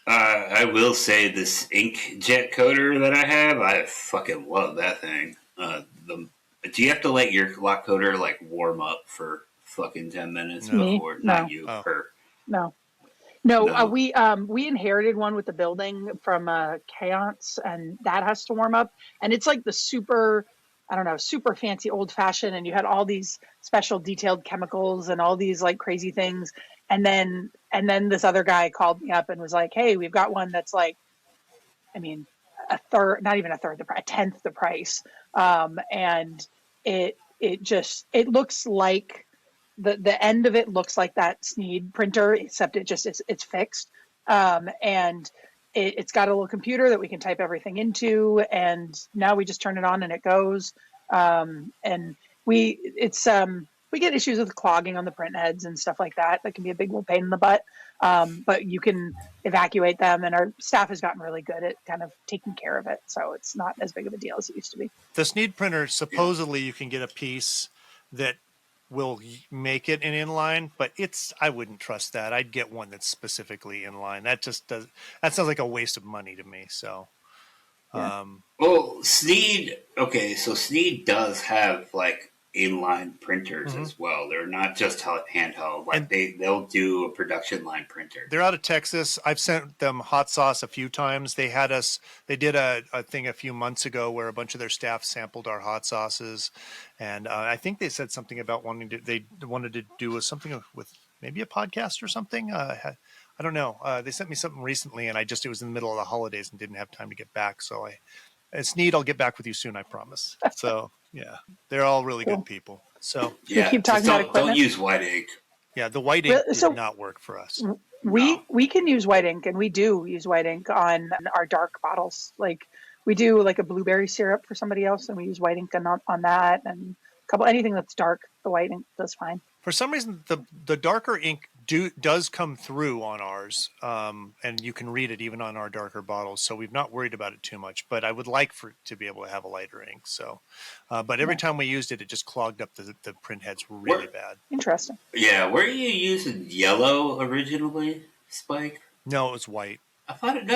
I will say this inkjet coder that I have, I fucking love that thing. Do you have to let your lock coder like warm up for fucking 10 minutes before? No. Not you. Oh. Her. No. We inherited one with the building from Chaos, and that has to warm up, and it's like the super fancy old fashioned, and you had all these special detailed chemicals and all these like crazy things, and then this other guy called me up and was like, hey, we've got one that's like, I mean, a third, not even a third, a tenth the price, and it looks like the end of it looks like that Sneed printer, except it's fixed, and it's got a little computer that we can type everything into, and now we just turn it on and it goes. And we get issues with clogging on the print heads and stuff like that. That can be a big old pain in the butt. But you can evacuate them, and our staff has gotten really good at kind of taking care of it. So it's not as big of a deal as it used to be. The Sneed printer, supposedly you can get a piece that will make it an inline, but I wouldn't trust that. I'd get one that's specifically inline. That sounds like a waste of money to me. So, Well, Sneed. Okay, so Sneed does have like inline printers as well. They're not just handheld. Like they'll do a production line printer. They're out of Texas. I've sent them hot sauce a few times. They did a thing a few months ago where a bunch of their staff sampled our hot sauces, and I think they said something about they wanted to do something with maybe a podcast or something. I don't know. They sent me something recently, and it was in the middle of the holidays and didn't have time to get back. So it's neat. I'll get back with you soon, I promise. So yeah, they're all really good people. So yeah, keep talking about equipment. Don't use white ink. Yeah, the white ink did not work for us. We can use white ink, and we do use white ink on our dark bottles. Like we do like a blueberry syrup for somebody else, and we use white ink on that, and anything that's dark, the white ink does fine. For some reason, the darker ink does come through on ours, and you can read it even on our darker bottles. So we've not worried about it too much. But I would like to be able to have a lighter ink. So, but every time we used it, it just clogged up the print heads really bad. Interesting. Yeah, were you using yellow originally, Spike? No, it was white. I'm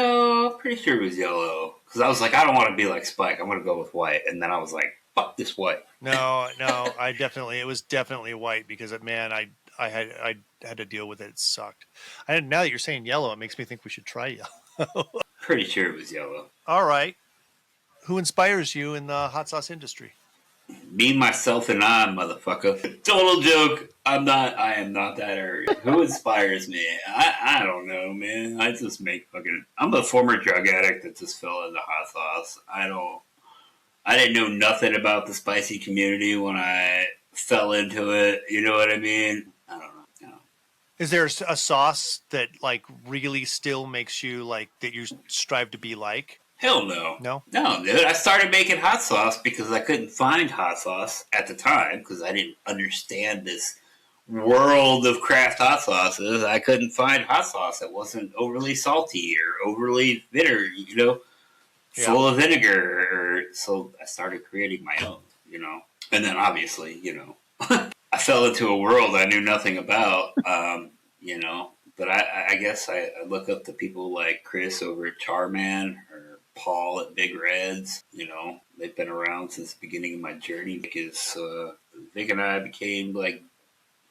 pretty sure it was yellow. Because I was like, I don't want to be like Spike. I'm going to go with white. And then I was like, fuck this white. No, it was definitely white because I had to deal with it. It sucked. Now that you're saying yellow, it makes me think we should try yellow. Pretty sure it was yellow. All right. Who inspires you in the hot sauce industry? Me, myself, and I, motherfucker. Total joke. I am not that arrogant. Who inspires me? I don't know, man. I just I'm a former drug addict that just fell into hot sauce. I didn't know nothing about the spicy community when I fell into it. You know what I mean? I don't know. Is there a sauce that like really still makes you like that you strive to be like? Hell no. No, dude. I started making hot sauce because I couldn't find hot sauce at the time because I didn't understand this world of craft hot sauces. I couldn't find hot sauce that wasn't overly salty or overly bitter, full of vinegar. So I started creating my own, And then obviously, I fell into a world I knew nothing about, But I guess I look up to people like Chris over at Charman or Paul at Big Reds. They've been around since the beginning of my journey because Vic and I became like,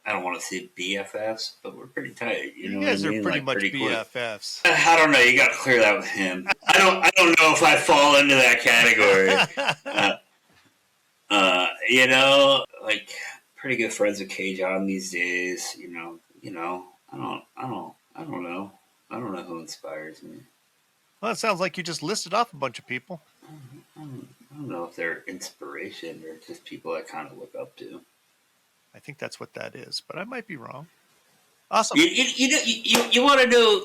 I don't want to say BFFs, but we're pretty tight. You guys are pretty much BFFs. I don't know. You got to clear that with him. I don't know if I fall into that category. Like pretty good friends with K John these days. I don't know. I don't know who inspires me. Well, it sounds like you just listed off a bunch of people. I don't know if they're inspiration or just people I kind of look up to. I think that's what that is, but I might be wrong. Awesome. You want to know?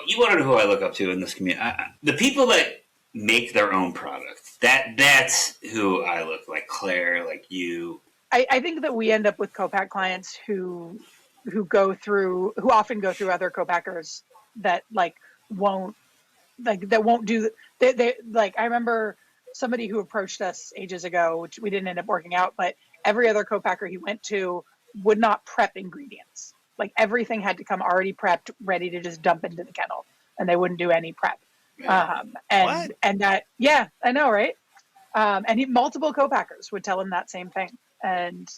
You want to know who I look up to in this community? The people that make their own products. That's who I look like, Claire, like you. I think that we end up with co-pack clients who often go through other co-packers that won't do they like. I remember somebody who approached us ages ago, which we didn't end up working out, but every other co-packer he went to would not prep ingredients. Like everything had to come already prepped, ready to just dump into the kettle, and they wouldn't do any prep. And that, yeah, I know, right? And multiple co-packers would tell him that same thing. And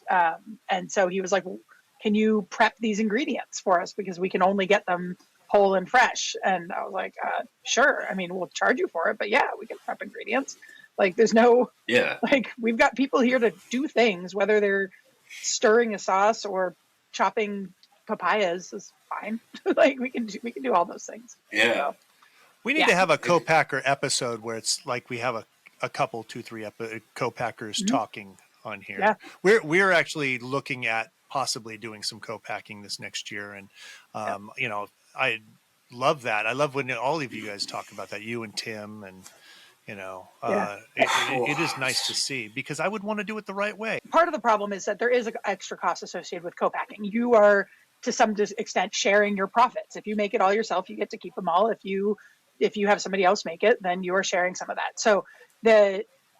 so he was like, well, can you prep these ingredients for us? Because we can only get them whole and fresh. And I was like, sure. I mean, we'll charge you for it, but yeah, we can prep ingredients. Like there's no, like we've got people here to do things, whether they're stirring a sauce or chopping papayas is fine. Like we can do all those things. Yeah. So, we need to have a co-packer episode where it's like we have a couple, 2-3 co-packers talking on here. Yeah. We're actually looking at possibly doing some co-packing this next year. And, you know, I love that. I love when all of you guys talk about that, you and Tim, and, you know, it is nice to see, because I would want to do it the right way. Part of the problem is that there is an extra cost associated with co-packing. You are, to some extent, sharing your profits. If you make it all yourself, you get to keep them all. If you have somebody else make it, then you are sharing some of that. So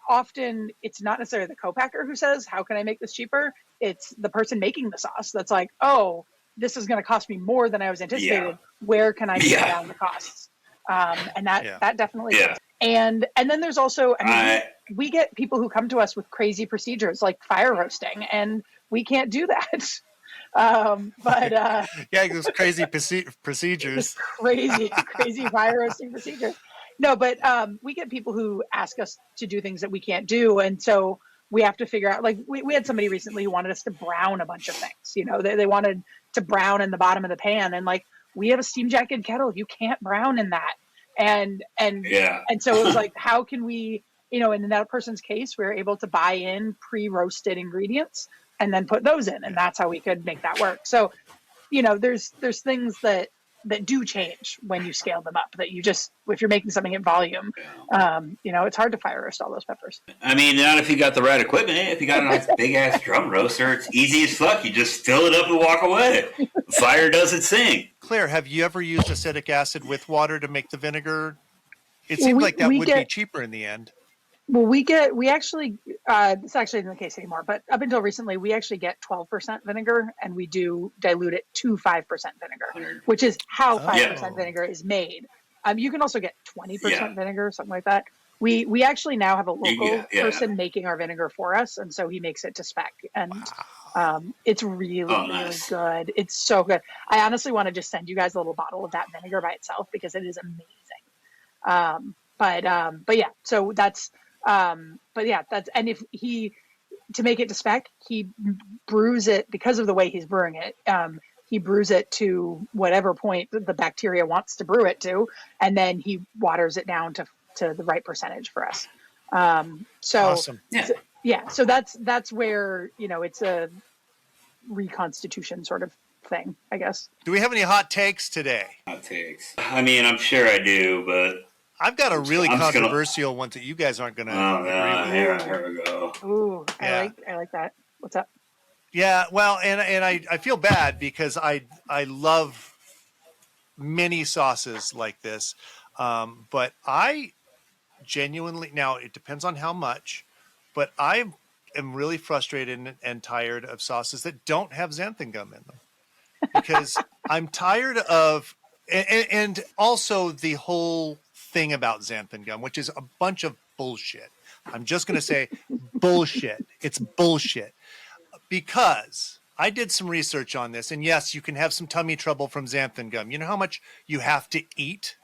often it's not necessarily the co-packer who says, how can I make this cheaper? It's the person making the sauce that's like, oh, this is going to cost me more than I was anticipated. Yeah. Where can I get down the costs? And that definitely is. And then there's also, I mean, we get people who come to us with crazy procedures like fire roasting, and we can't do that. Those crazy procedures. Crazy fire roasting procedures. No, but we get people who ask us to do things that we can't do, and so we have to figure out. Like we had somebody recently who wanted us to brown a bunch of things. You know, they wanted to brown in the bottom of the pan, and like we have a steam jacket kettle, you can't brown in that. And so it was like, how can we? You know, in that person's case, we were able to buy in pre-roasted ingredients and then put those in, and that's how we could make that work. So, you know, there's things that do change when you scale them up, that you just, if you're making something in volume, you know, it's hard to fire roast all those peppers. I mean, not if you got the right equipment. If you got a nice big ass drum roaster, it's easy as fuck. You just fill it up and walk away. Fire does its thing. Claire, have you ever used acetic acid with water to make the vinegar? It seems like that would be cheaper in the end. Well, we actually, it's actually not the case anymore, but up until recently, we actually get 12% vinegar, and we do dilute it to 5% vinegar, which is how 5% vinegar is made. You can also get 20% vinegar, something like that. We actually now have a local person making our vinegar for us, and so he makes it to spec, and it's really good. It's so good. I honestly want to just send you guys a little bottle of that vinegar by itself, because it is amazing. But yeah, so that's. And if to make it to spec, he brews it, because of the way he's brewing it. He brews it to whatever point the bacteria wants to brew it to, and then he waters it down to the right percentage for us. Awesome. So that's where, you know, it's a reconstitution sort of thing, I guess. Do we have any hot takes today? Hot takes. I mean, I'm sure I do, but I've got a really controversial one that you guys aren't going to agree with. Here we go. Ooh, I like that. What's up? Yeah, well, and I feel bad, because I love many sauces like this, but I genuinely, now it depends on how much, but I am really frustrated and tired of sauces that don't have xanthan gum in them, because I'm tired of, and also the whole thing about xanthan gum, which is a bunch of bullshit. I'm just going to say bullshit. It's bullshit, because I did some research on this, and yes, you can have some tummy trouble from xanthan gum. You know how much you have to eat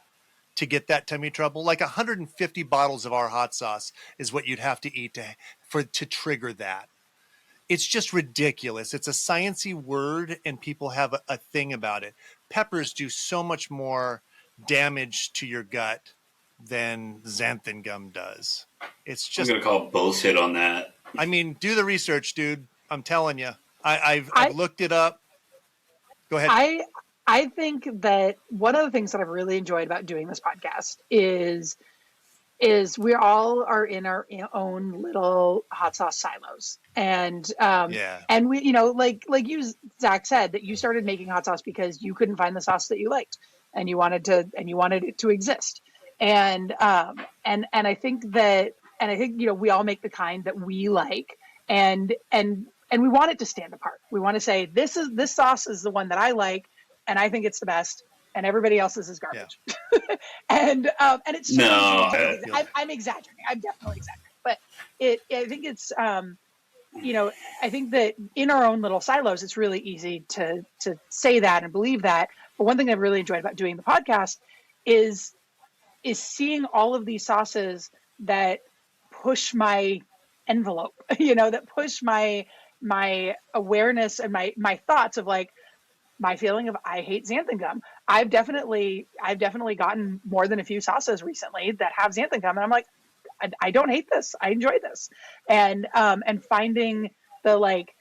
to get that tummy trouble? Like 150 bottles of our hot sauce is what you'd have to eat to trigger that. It's just ridiculous. It's a sciencey word, and people have a thing about it. Peppers do so much more damage to your gut than xanthan gum does. It's just, I'm gonna call bullshit on that. I mean, do the research, dude. I'm telling you. I've looked it up. Go ahead. I think that one of the things that I've really enjoyed about doing this podcast is is we all are in our own little hot sauce silos, Yeah. and we, like you, Zach, said that you started making hot sauce because you couldn't find the sauce that you liked, and you wanted it to exist, and I think we all make the kind that we like, and we want it to stand apart. We want to say this sauce is the one that I like, and I think it's the best, and everybody else's is garbage. And it's so No, easy to do. I'm exaggerating. I'm definitely exaggerating, but I think it's I think that in our own little silos, it's really easy to say that and believe that. But one thing I've really enjoyed about doing the podcast is seeing all of these sauces that push my envelope, that push my awareness and my thoughts of like my feeling of I hate xanthan gum. I've definitely gotten more than a few sauces recently that have xanthan gum, and I'm like, I don't hate this. I enjoy this, and finding the like,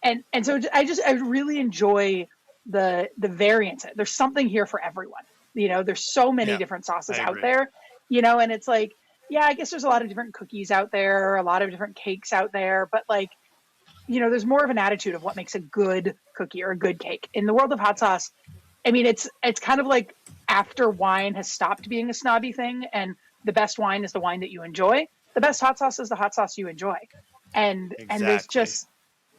and so I really enjoy the variance. There's something here for everyone. There's so many different sauces out there, and it's like, yeah, I guess there's a lot of different cookies out there, a lot of different cakes out there, but like, there's more of an attitude of what makes a good cookie or a good cake. In the world of hot sauce, I mean, it's kind of like after wine has stopped being a snobby thing, and the best wine is the wine that you enjoy. The best hot sauce is the hot sauce you enjoy, and there's just,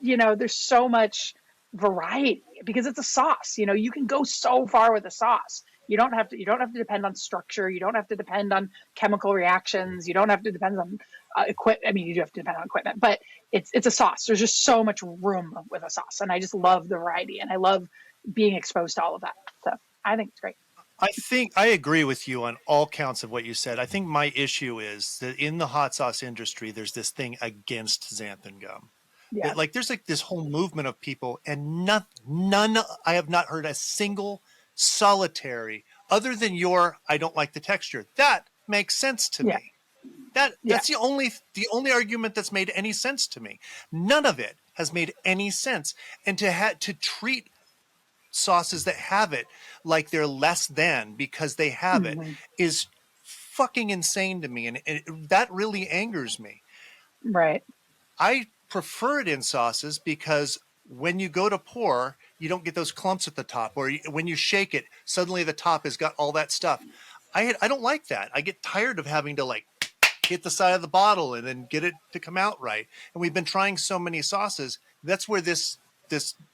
there's so much variety because it's a sauce. You can go so far with a sauce. You don't have to depend on structure. You don't have to depend on chemical reactions. You don't have to depend on equipment. I mean, you do have to depend on equipment, but it's a sauce. There's just so much room with a sauce, and I just love the variety, and I love being exposed to all of that. So I think it's great. I think I agree with you on all counts of what you said. I think my issue is that in the hot sauce industry, there's this thing against xanthan gum. Yeah. Like there's like this whole movement of people, and none. I have not heard a single solitary other than I don't like the texture. That makes sense to me. That's the only argument that's made any sense to me. None of it has made any sense. And to treat sauces that have it like they're less than because they have it is fucking insane to me, and that really angers me. Right. I prefer it in sauces because when you go to pour, you don't get those clumps at the top, or when you shake it, suddenly the top has got all that stuff. I don't like that. I get tired of having to like hit the side of the bottle and then get it to come out right. And we've been trying so many sauces. That's where this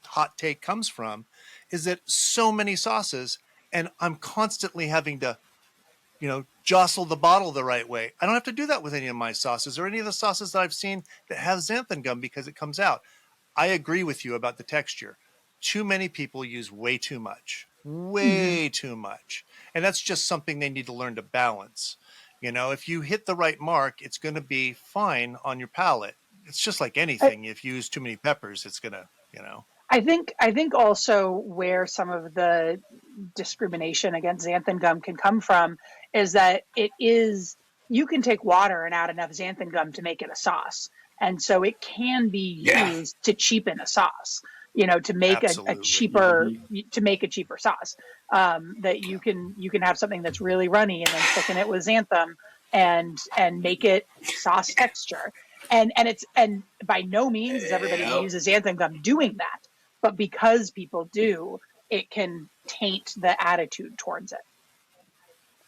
hot take comes from, is that so many sauces, and I'm constantly having to, jostle the bottle the right way. I don't have to do that with any of my sauces or any of the sauces that I've seen that have xanthan gum because it comes out. I agree with you about the texture. Too many people use way too much. Too much. And that's just something they need to learn to balance. If you hit the right mark, it's going to be fine on your palate. It's just like anything. If you use too many peppers, it's going to, I think also where some of the discrimination against xanthan gum can come from is that you can take water and add enough xanthan gum to make it a sauce. And so it can be used to cheapen a sauce, to make a cheaper sauce, that you can have something that's really runny and then thicken it with xanthan and make it sauce texture. And by no means is everybody who uses xanthan gum doing that. But because people do, it can taint the attitude towards it.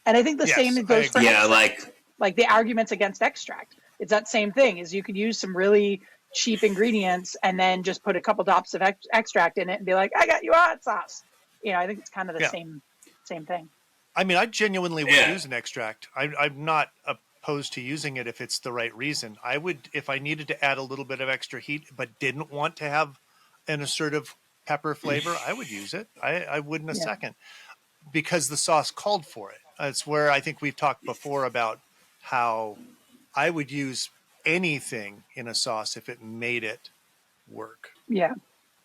And I think the same goes for extract. Like the arguments against extract. It's that same thing, is you could use some really cheap ingredients and then just put a couple drops of extract in it and be like, I got you a hot sauce. I think it's kind of the same thing. I mean, I genuinely would use an extract. I'm not opposed to using it if it's the right reason. I would, if I needed to add a little bit of extra heat but didn't want to have an assertive pepper flavor, I would use it. I would in a second, because the sauce called for it. It's where I think we've talked before about how I would use anything in a sauce if it made it work. Yeah.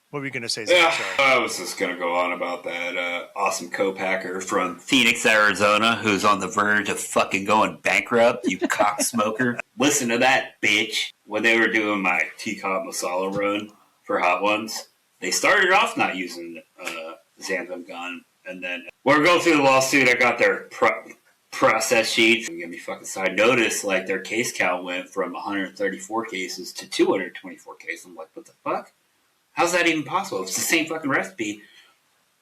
What were you going to say, Zach? Sorry. I was just going to go on about that awesome co-packer from Phoenix, Arizona, who's on the verge of fucking going bankrupt, you cocksmoker. Listen to that, bitch. When they were doing my teacup masala run for Hot Ones, they started off not using xanthan gum, and then when we're going through the lawsuit, I got their process sheets. Give me fucking side notice. Like their case count went from 134 cases to 224 cases. I'm like, what the fuck? How's that even possible? It's the same fucking recipe.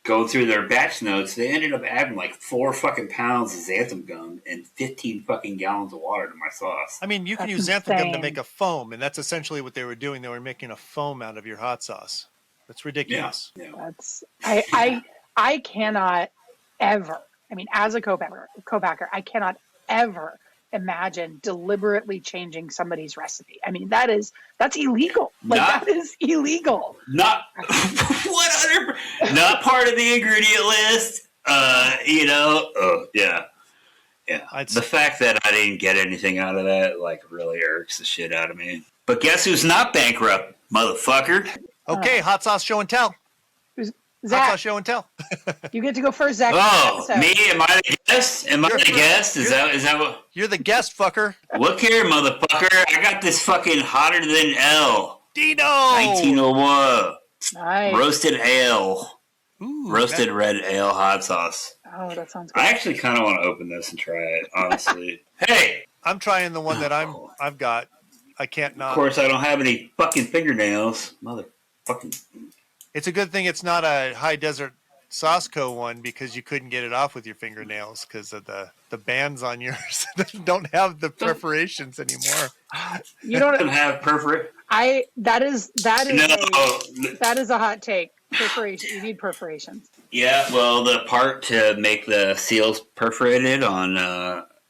Going through their batch notes, they ended up adding like 4 fucking pounds of xanthan gum and 15 fucking gallons of water to my sauce. I mean, you can use xanthan gum to make a foam, and that's essentially what they were doing. They were making a foam out of your hot sauce. That's ridiculous. Yeah. That's I cannot ever. I mean, as a co-packer, I cannot ever imagine deliberately changing somebody's recipe. I mean, that's illegal. Like that is illegal. Not 100. Not part of the ingredient list. You know. Oh yeah. The fact that I didn't get anything out of that like really irks the shit out of me. But guess who's not bankrupt, motherfucker? Okay, hot sauce show and tell. Zach, hot sauce show and tell. you get to go first, Zach. Oh, me? Am I the guest? Am I the guest? Is that what? You're the guest, fucker. Look here, motherfucker. I got this fucking hotter than L. Dino. 1901. Nice. Roasted ale. Ooh, Roasted red ale hot sauce. Oh, that sounds good. I actually kind of want to open this and try it, honestly. Hey! I'm trying the one that I've got. I can't not. Of course, I don't have any fucking fingernails. Motherfucking. It's a good thing it's not a High Desert Sauce Co. one because you couldn't get it off with your fingernails because of the bands on yours don't have the perforations anymore. You don't have perforate. That is a hot take. Perforation. You need perforations. Yeah, well, the part to make the seals perforated on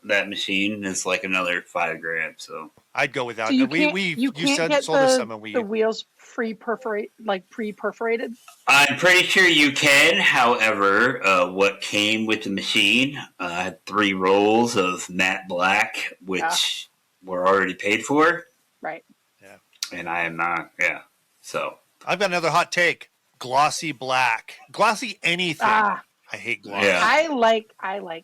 that machine is like another $5,000. So I'd go without. So you can't sold us some and the wheels pre-perforated. I'm pretty sure you can. However, what came with the machine had 3 rolls of matte black, which were already paid for. Right. Yeah. And I am not. Yeah. So I've got another hot take. Glossy black. Glossy anything. I hate glossy. Yeah. I like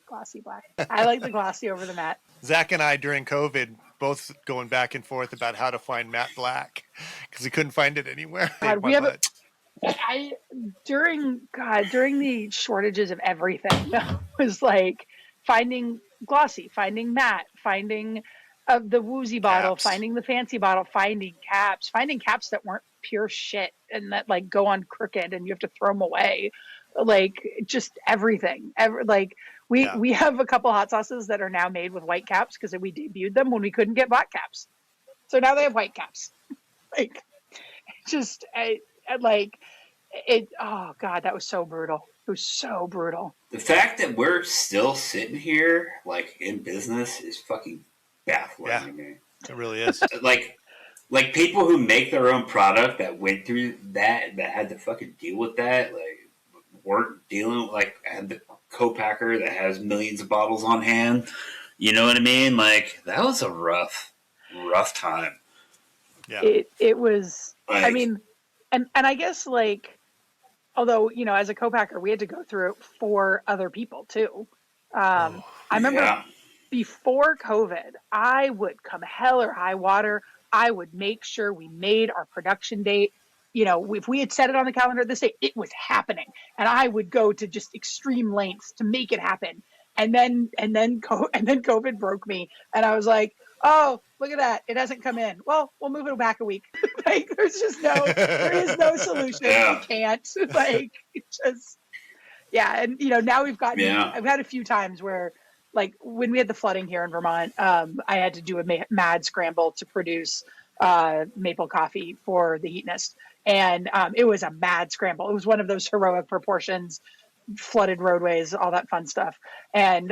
glossy black. I like the glossy over the matte. Zach and I during COVID both going back and forth about how to find matte black because we couldn't find it anywhere. God, during the shortages of everything, was like finding glossy, finding matte, finding the woozy bottle, finding the fancy bottle, finding caps that weren't pure shit and that like go on crooked and you have to throw them away, like just everything. We have a couple hot sauces that are now made with white caps because we debuted them when we couldn't get black caps, so now they have white caps. Like, just oh god, that was so brutal. It was so brutal. The fact that we're still sitting here like in business is fucking baffling to me. It really is. Like people who make their own product that went through that had to fucking deal with that, like weren't dealing like had the co-packer that has millions of bottles on hand. You know what I mean? Like that was a rough time. Yeah. It was like, I mean, and I guess like although, you know, as a co-packer we had to go through it for other people too. I remember before COVID, I would come hell or high water. I would make sure we made our production date. You know, if we had set it on the calendar this day, it was happening. And I would go to just extreme lengths to make it happen. And then COVID broke me. And I was like, oh, look at that. It hasn't come in. Well, we'll move it back a week. Like, there is no solution. We can't. Like, and, you know, now we've gotten, I've had a few times where, like when we had the flooding here in Vermont, I had to do a mad scramble to produce maple coffee for the heat nest. And it was a mad scramble. It was one of those heroic proportions, flooded roadways, all that fun stuff. And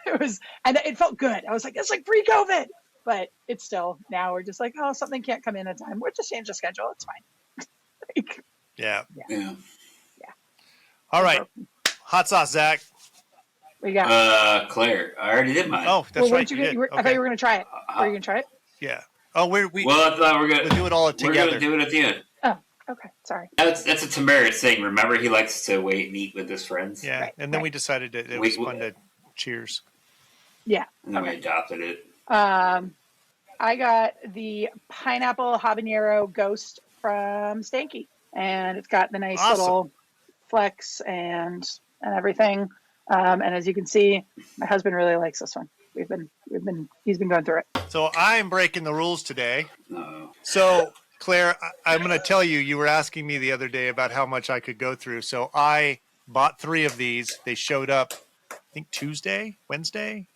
it felt good. I was like, it's like pre-COVID, but it's still, now we're just like, oh, something can't come in at time. We'll just change the schedule. It's fine. Like, yeah. All right. Hot sauce, Zach. We got Claire. I already did mine. Oh, that's right. I thought you were going to try it. Are you going to try it? Yeah. Oh, I thought we'll do it all together. We're going to do it at the end. Oh, okay. Sorry. That's a Tamariz thing. Remember, he likes to wait and eat with his friends. Yeah, right, and then we decided that it was fun to cheers. Yeah. And then we adopted it. I got the pineapple habanero ghost from Stanky, and it's got the nice little flex and everything. And as you can see, my husband really likes this one. He's been going through it. So I'm breaking the rules today. No. So Claire, I'm going to tell you, you were asking me the other day about how much I could go through. So I bought 3 of these. They showed up, I think Wednesday.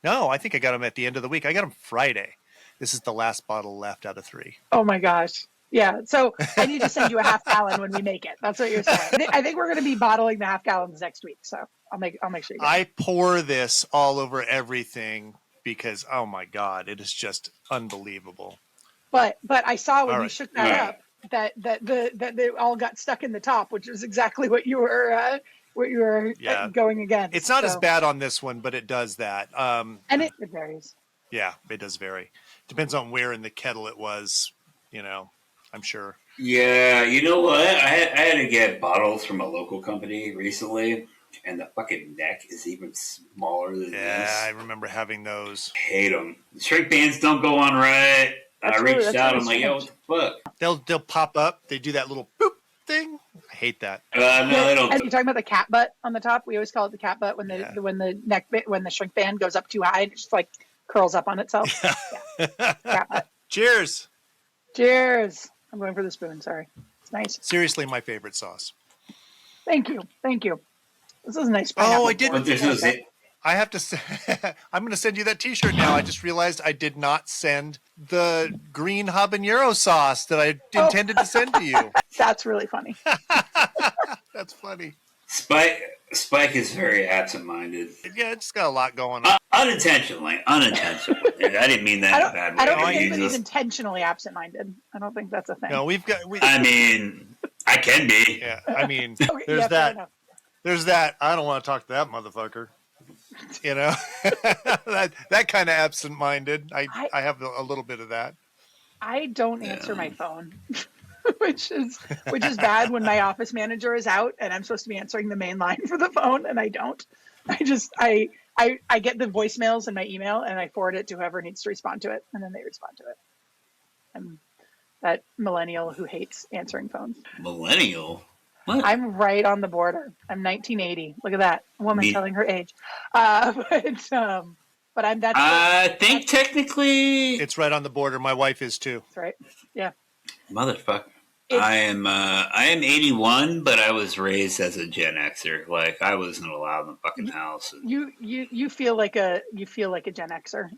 No, I think I got them at the end of the week. I got them Friday. This is the last bottle left out of 3. Oh my gosh. Yeah. So I need to send you a half gallon when we make it. That's what you're saying. I think we're going to be bottling the half gallons next week. So I'll make sure you get it. I pour this all over everything because, oh my God, it is just unbelievable. But I saw when All we right. shook that up that they all got stuck in the top, which is exactly what you were Yeah. going against. It's not as So- bad on this one, but it does that. and it varies. Yeah, it does vary. Depends on where in the kettle it was, I'm sure. Yeah, you know what? I had to get bottles from a local company recently, and the fucking neck is even smaller than Yeah, I this. remember having those. Hate them. The shrink bands don't go on right. That's I really- reached that's out. really I'm like, yo, what the fuck? They'll pop up. They do that little boop thing. I hate that. No, they don't. And you're talking about the cat butt on the top. We always call it the cat butt when the Yeah. when the neck bit when the shrink band goes up too high and it just like curls up on itself. Cat butt. Cheers. Cheers. I'm going for the spoon. Sorry. It's nice. Seriously, my favorite sauce. Thank you. This is a nice. Oh, pineapple I didn't- board. But this is it. I have to say, I'm going to send you that T-shirt now. I just realized I did not send the green habanero sauce that I intended to send to you. That's really funny. That's funny. Spike is very absent-minded. Yeah, it's got a lot going on. Unintentionally. I didn't mean that in a bad way. I don't No, think anybody's Jesus. intentionally absent-minded. I don't think that's a thing. No, I mean, I can be. yeah, I mean, Okay, there's yeah, fair that. enough. There's that. I don't want to talk to that motherfucker. that kind of absent-minded. I have a little bit of that. I don't answer my phone, which is bad when my office manager is out and I'm supposed to be answering the main line for the phone and I don't. I get the voicemails in my email and I forward it to whoever needs to respond to it and then they respond to it. I'm that millennial who hates answering phones. Millennial? What? I'm right on the border. I'm 1980. Look at that. A woman Me- telling her age. But I'm that's I think technically, It's right on the border. My wife is too. that's right. Yeah. motherfucker. It's- I am 81, but I was raised as a Gen Xer. Like I wasn't allowed in the fucking house. And You feel like a Gen Xer.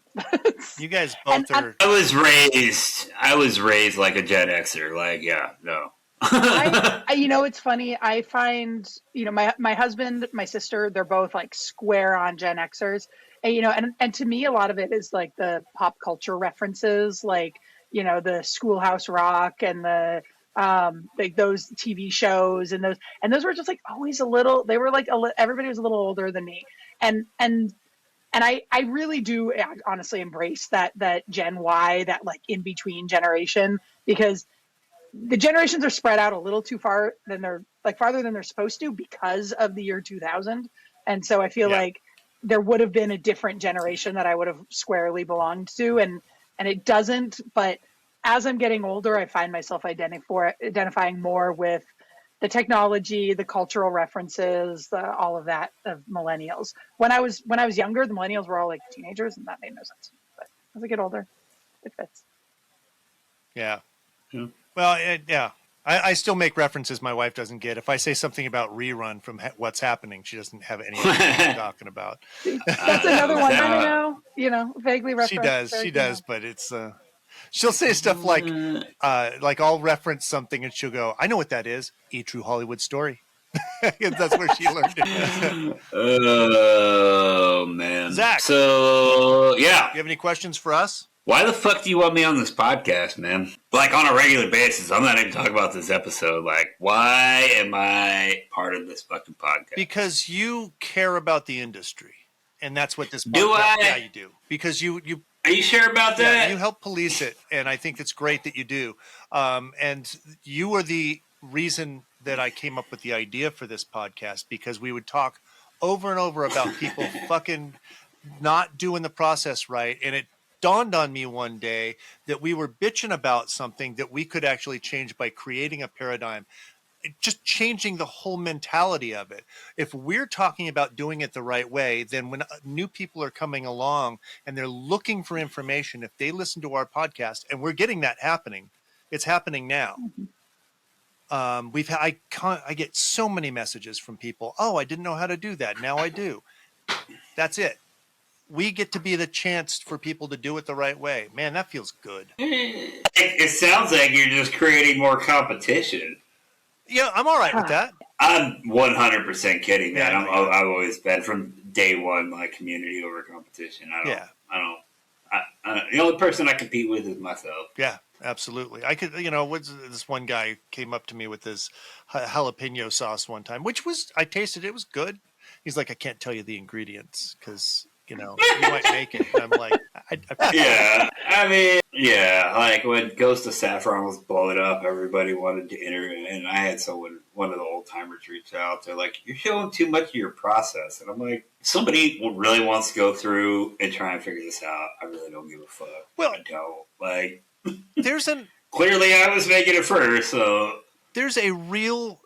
You guys both And- are. I was raised like a Gen Xer. Like yeah, no. It's funny. I find, my husband, my sister, they're both like square on Gen Xers. And to me, a lot of it is like the pop culture references, like, the Schoolhouse Rock and the, like those TV shows and those were just like always they were like, everybody was a little older than me. And I really do honestly embrace that Gen Y, that like in between generation, because the generations are spread out a little too far farther than they're supposed to because of the year 2000. And so I feel like there would have been a different generation that I would have squarely belonged to. And it doesn't, but as I'm getting older, I find myself identifying more with the technology, the cultural references, all of that of millennials. When I was younger, the millennials were all like teenagers and that made no sense. But as I get older, it fits. Yeah. Yeah. Well, yeah. I still make references my wife doesn't get. If I say something about Rerun from What's Happening, she doesn't have any idea what I'm talking about. That's another one. I don't know, vaguely referenced. She does, but it's she'll say stuff like I'll reference something and she'll go, I know what that is. A True Hollywood Story. That's where she learned it. Oh man, Zach. So yeah, You have any questions for us? why the fuck do you want me on this podcast, man? Like on a regular basis. I'm not even talking about this episode. Like, why am I part of this fucking podcast? Because you care about the industry. And that's what this Do podcast, I? Yeah, you do. Because you Are you sure about yeah, that? you help police it, and I think it's great that you do. And you were the reason that I came up with the idea for this podcast, because we would talk over and over about people fucking not doing the process right. And it dawned on me one day that we were bitching about something that we could actually change by creating a paradigm. just changing the whole mentality of it. If we're talking about doing it the right way, then when new people are coming along and they're looking for information, if they listen to our podcast, and we're getting that happening, it's happening now. I get so many messages from people. Oh, I didn't know how to do that. Now I do. That's it. We get to be the chance for people to do it the right way. Man, that feels good. It sounds like you're just creating more competition. Yeah, I'm all right with that. I'm 100% kidding, man. Yeah, I've always been from day one, my community over competition. The only person I compete with is myself. Yeah, absolutely. I could, this one guy came up to me with this jalapeno sauce one time, which I tasted it was good. He's like, I can't tell you the ingredients because, you might make it. And I'm like, like when Ghost of Saffron was blowing up, everybody wanted to enter, and I had one of the old timers reach out. They're like, you're showing too much of your process. And I'm like, somebody really wants to go through and try and figure this out. I really don't give a fuck. Well, I don't. Like, clearly I was making it first, so. There's a real,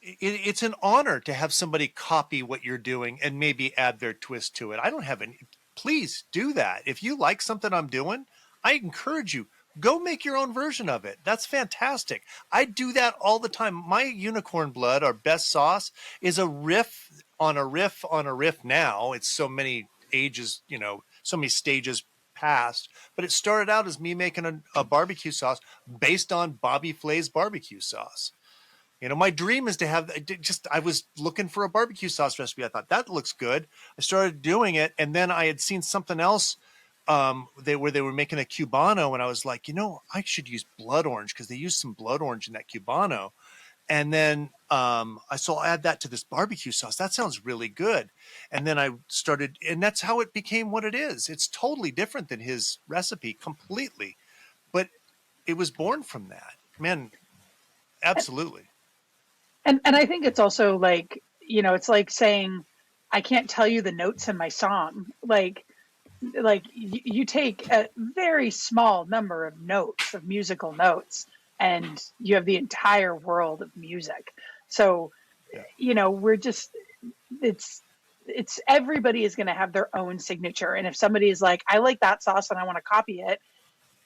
it's an honor to have somebody copy what you're doing and maybe add their twist to it. I don't have any. Please do that. If you like something I'm doing, I encourage you, go make your own version of it. That's fantastic. I do that all the time. My unicorn blood, our best sauce, is a riff on a riff on a riff now. It's so many ages, so many stages past, but it started out as me making a barbecue sauce based on Bobby Flay's barbecue sauce. My dream is to have I was looking for a barbecue sauce recipe. I thought that looks good. I started doing it. And then I had seen something else they were making a Cubano. And I was like, I should use blood orange because they use some blood orange in that Cubano. And then I'll add that to this barbecue sauce. That sounds really good. And then I started, and that's how it became what it is. It's totally different than his recipe completely. But it was born from that. Man, absolutely. And I think it's also like, it's like saying, I can't tell you the notes in my song. Like you take a very small number of notes, of musical notes, and you have the entire world of music. So, we're just, it's everybody is going to have their own signature. And if somebody is like, I like that sauce and I want to copy it,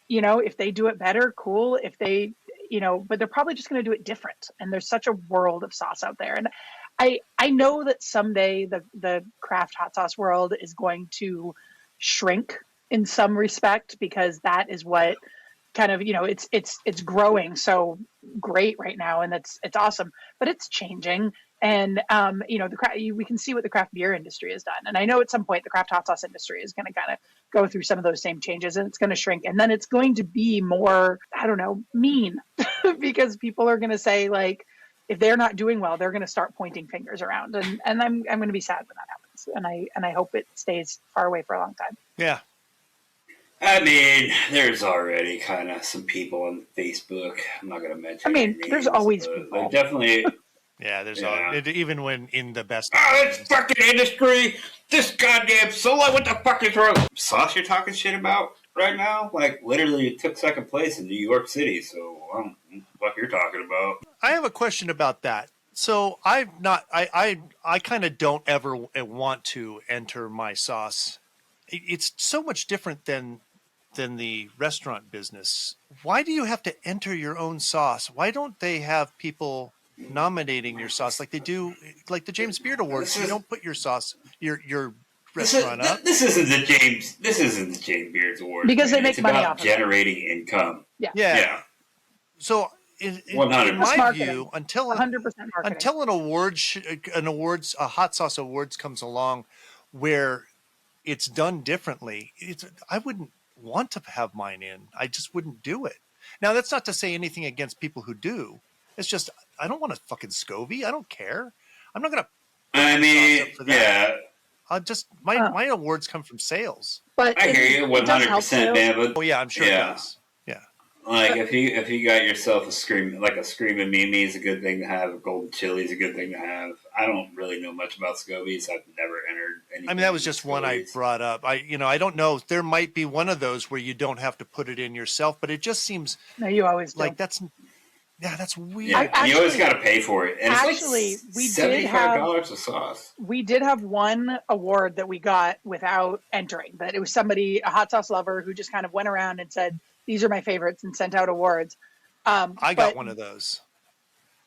if they do it better, cool. If they, but they're probably just going to do it different. And there's such a world of sauce out there. And I know that someday the craft hot sauce world is going to shrink in some respect, because that is what kind of, it's growing so great right now. And it's awesome, but it's changing. And, we can see what the craft beer industry has done. And I know at some point the craft hot sauce industry is going to kind of go through some of those same changes, and it's going to shrink. And then it's going to be more, I don't know, mean because people are going to say, like, if they're not doing well, they're going to start pointing fingers around. And I'm going to be sad when that happens. And I hope it stays far away for a long time. Yeah. I mean, there's already kind of some people on Facebook. I'm not going to mention names, there's always people. Definitely. Yeah, even when in the best. This fucking industry, this goddamn solo, what the fuck is wrong? Sauce you're talking shit about right now? Like, literally, it took second place in New York City, so I don't know what the fuck you're talking about. I have a question about that. So I kind of don't ever want to enter my sauce. It's so much different than the restaurant business. Why do you have to enter your own sauce? Why don't they have people nominating your sauce like they do, like the James Beard Awards? You don't put your sauce, your restaurant up. This isn't the James Beard Awards, because they make money off of generating income. Yeah. So in my view, until 100% until a hot sauce awards comes along where it's done differently, I wouldn't want to have mine in. I just wouldn't do it. Now, that's not to say anything against people who do. It's just, I don't want a fucking SCOBY. I don't care. I'm not going to. I mean, yeah. I'll just, my awards come from sales. But I hear you 100%, man. But oh yeah, I'm sure it does. Yeah. Like if you got yourself a screaming Mimi is a good thing to have. A golden chili is a good thing to have. I don't really know much about SCOBYs. I've never entered any. I mean, that was just one I brought up. I don't know. There might be one of those where you don't have to put it in yourself, but it just seems no, you always like do. that's. Yeah, that's weird. Yeah, you always got to pay for it. And Actually, it's like we did have $75 a sauce. we did have one award that we got without entering. That it was somebody, a hot sauce lover, who just kind of went around and said, "These are my favorites," and sent out awards. I got one of those.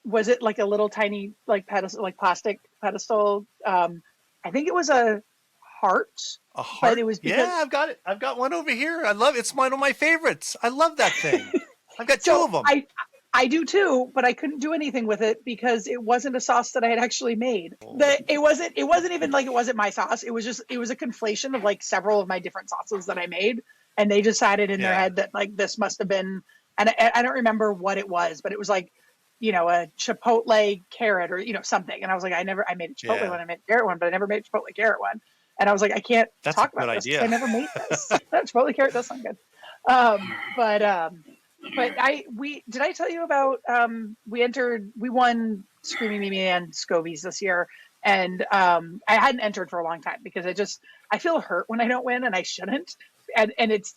Was it like a little tiny like pedestal, like plastic pedestal? I think it was a heart. A heart? But it was because, yeah, I've got it. I've got one over here. I love it. It's one of my favorites. I love that thing. I've got two of them. I do too, but I couldn't do anything with it because it wasn't a sauce that I had actually made. It wasn't even like it wasn't my sauce. It was a conflation of like several of my different sauces that I made, and they decided in their head that like this must have been, and I don't remember what it was, but it was like, you know, a chipotle carrot or, you know, something. And I was like, I made a chipotle one, I made a carrot one, but I never made a chipotle carrot one. And I was like, I can't talk about this. I never made this. That chipotle carrot does sound good. But did I tell you about we won Screaming Mimi and Scovies this year, and I hadn't entered for a long time because I feel hurt when I don't win, and I shouldn't, and it's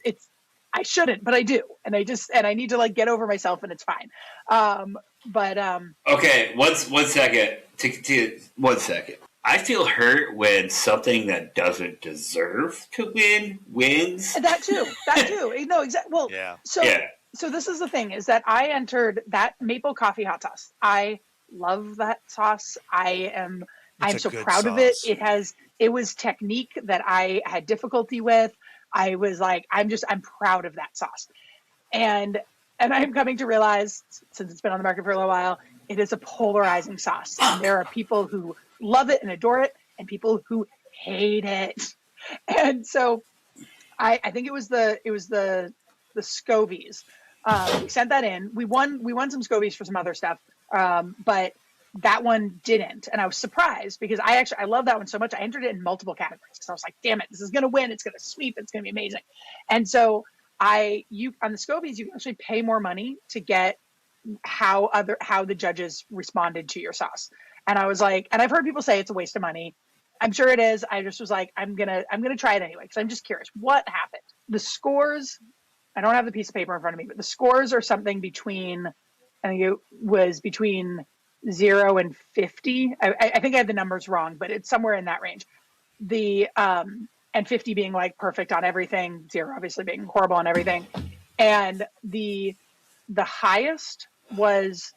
I shouldn't, but I do, and I need to like get over myself, and it's fine. Okay, one second. To 1 second. I feel hurt when something that doesn't deserve to win wins. That too. No, exactly. Well, yeah. So this is the thing, is that I entered that maple coffee hot sauce. I love that sauce. I'm so proud of it. It was technique that I had difficulty with. I was like, I'm proud of that sauce. And I'm coming to realize, since it's been on the market for a little while, it is a polarizing sauce. And there are people who love it and adore it, and people who hate it. And so I think it was the Scovies. We sent that in. We won some Scovies for some other stuff, but that one didn't. And I was surprised because I love that one so much. I entered it in multiple categories because I was like, damn it, this is going to win. It's going to sweep. It's going to be amazing. And so on the Scovies, you can actually pay more money to get how the judges responded to your sauce. And I was like, and I've heard people say it's a waste of money. I'm sure it is. I just was like, I'm gonna try it anyway because I'm just curious what happened. The scores, I don't have the piece of paper in front of me, but the scores are something between, I think it was between 0 and 50. I think I have the numbers wrong, but it's somewhere in that range. And 50 being like perfect on everything, 0 obviously being horrible on everything. And the highest was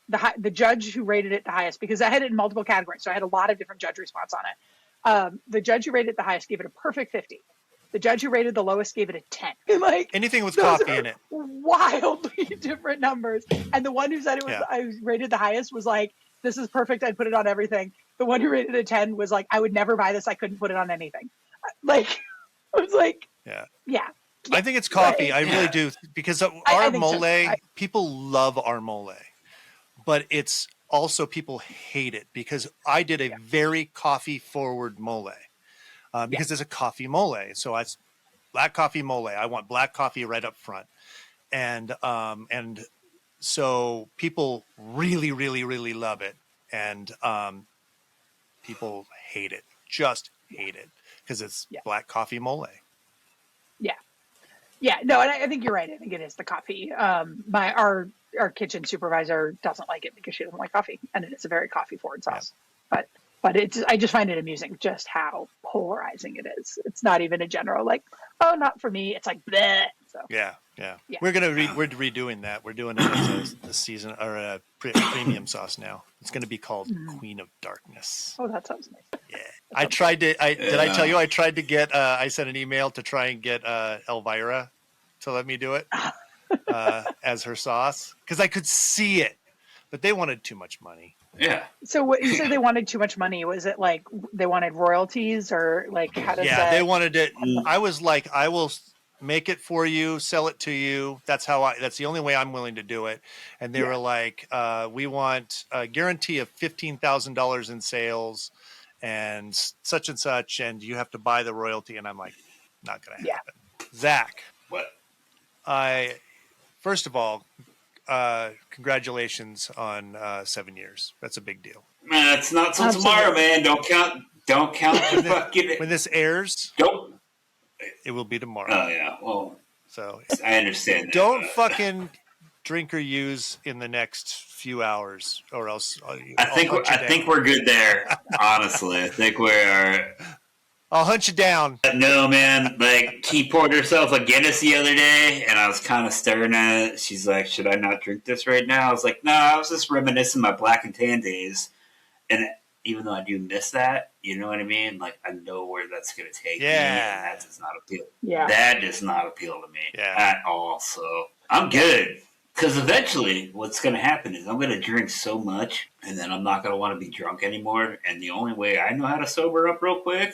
the judge who rated it the highest, because I had it in multiple categories. So I had a lot of different judge response on it. The judge who rated it the highest gave it a perfect 50. The judge who rated the lowest gave it a 10. Like, anything with coffee in it. Wildly different numbers. And the one who said I rated the highest was like, this is perfect. I'd put it on everything. The one who rated a 10 was like, I would never buy this. I couldn't put it on anything. Like, I was like, yeah. I think it's coffee. I really do, because our mole, people love our mole, but it's also people hate it because I did a very coffee forward mole. Because it's a coffee mole. So it's black coffee mole. I want black coffee right up front. And so people really, really, really love it. And people hate it, just hate it, because it's black coffee mole. Yeah, no, and I think you're right. I think it is the coffee. Our kitchen supervisor doesn't like it because she doesn't like coffee, and it is a very coffee forward sauce. Yeah. But I just find it amusing just how polarizing it is. It's not even a general like, oh, not for me. It's like bleh. So yeah. We're redoing that. We're doing it as a season or a premium sauce now. It's going to be called Queen of Darkness. Oh, that sounds nice. Yeah, I tried to. Did I tell you I tried to get? I sent an email to try and get Elvira to let me do it as her sauce because I could see it, but they wanted too much money. Yeah. So what you said they wanted too much money? Was it like they wanted royalties or like how does that? Yeah, they wanted it. I was like, I will make it for you, sell it to you. That's the only way I'm willing to do it. And they were like, we want a guarantee of $15,000 in sales and such, and you have to buy the royalty. And I'm like, not going to happen. Zach. What? First of all, congratulations on 7 years. That's a big deal. Man, it's not till tomorrow, man. Don't count the fucking. When this airs, it will be tomorrow. Oh yeah, well, so I understand. Don't fucking drink or use in the next few hours, or else I think we're good there. Honestly, I think we're. I'll hunt you down. No, man. Like, he poured herself a Guinness the other day, and I was kind of staring at it. She's like, "Should I not drink this right now?" I was like, "No, I was just reminiscing my black and tan days." And even though I do miss that, you know what I mean? Like, I know where that's going to take me, and that does not appeal. Yeah. That does not appeal to me at all. So I'm good. Because eventually, what's going to happen is I'm going to drink so much, and then I'm not going to want to be drunk anymore. And the only way I know how to sober up real quick,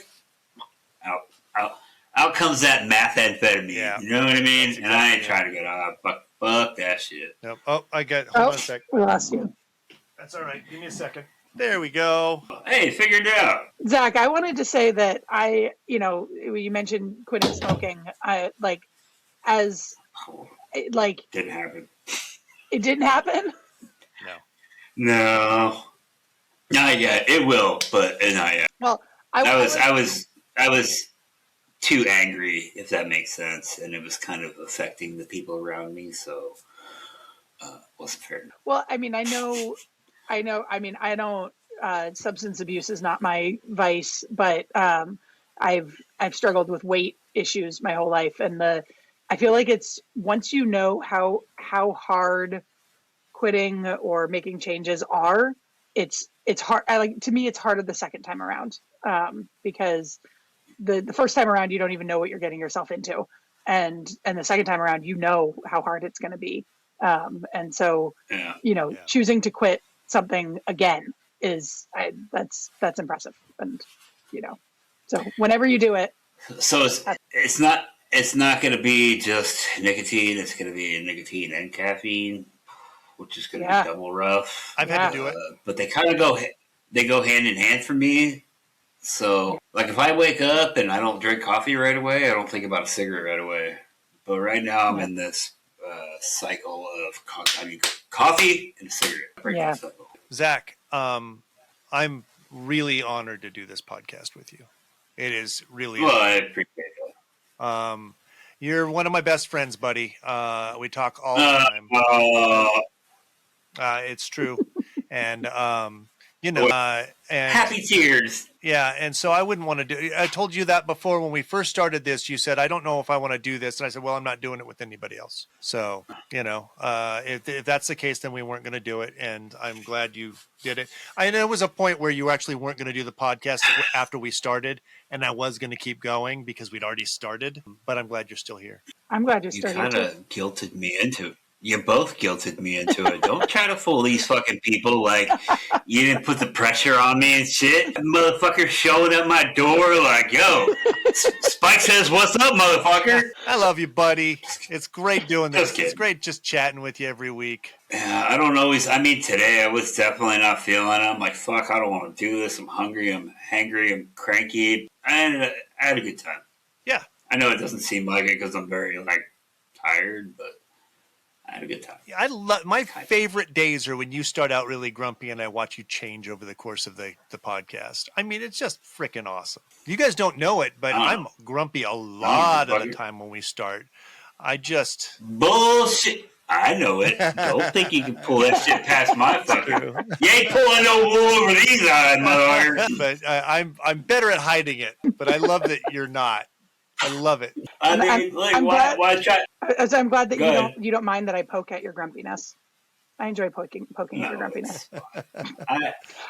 out comes that methamphetamine. Yeah. You know what I mean? Exactly, and I ain't trying to get out. Fuck that shit. Yep. Oh, hold on a sec. We lost you. That's all right. Give me a second. There we go. Hey, figured it out. Zach, I wanted to say that you mentioned quitting smoking. Didn't happen. It didn't happen? No. Not yet. It will, but not yet. Well, I was too angry, if that makes sense, and it was kind of affecting the people around me, so wasn't fair enough. Well, I mean, I know. I mean, I don't. Substance abuse is not my vice, but I've struggled with weight issues my whole life, and I feel like it's once you know how hard quitting or making changes are, it's hard. To me, it's harder the second time around, because the first time around you don't even know what you're getting yourself into, and the second time around you know how hard it's going to be, and so choosing to quit something again that's impressive, and so whenever you do it, so it's not going to be just nicotine. It's going to be nicotine and caffeine, which is going to be double rough. I've had to do it, but they kind of go hand in hand for me. So, like, if I wake up and I don't drink coffee right away, I don't think about a cigarette right away. But right now, I'm in this cycle of coffee and a cigarette. Yeah. Cycle. Zach. I'm really honored to do this podcast with you. It is really. Well, I appreciate that. You're one of my best friends, buddy. We talk all the time. It's true, and and happy tears. Yeah, and so I wouldn't want to do. I told you that before when we first started this. You said I don't know if I want to do this, and I said, well, I'm not doing it with anybody else. So if that's the case, then we weren't going to do it, and I'm glad you did it. I know there was a point where you actually weren't going to do the podcast after we started, and I was going to keep going because we'd already started. But I'm glad you're still here. I'm glad you're still here. You kind of guilted me into it. You both guilted me into it. Don't try to fool these fucking people like you didn't put the pressure on me and shit. Motherfucker showing at my door like, yo, Spike says, what's up, motherfucker? I love you, buddy. It's great doing this. It's great just chatting with you every week. Yeah, I don't always. I mean, today I was definitely not feeling it. I'm like, fuck, I don't want to do this. I'm hungry. I'm hangry. I'm cranky. I had a good time. Yeah. I know it doesn't seem like it because I'm very, tired, but I had a good time. I love my favorite days are when you start out really grumpy and I watch you change over the course of the podcast. I mean, it's just freaking awesome. You guys don't know it, but I'm grumpy a lot of the time when we start. I just bullshit. I know it. Don't think you can pull that shit past my fucker. You ain't pulling no wool over these eyes, motherfucker. But I'm better at hiding it. But I love that you're not. I love it. I mean, why try? I'm glad that you don't mind that I poke at your grumpiness. I enjoy poking at your grumpiness.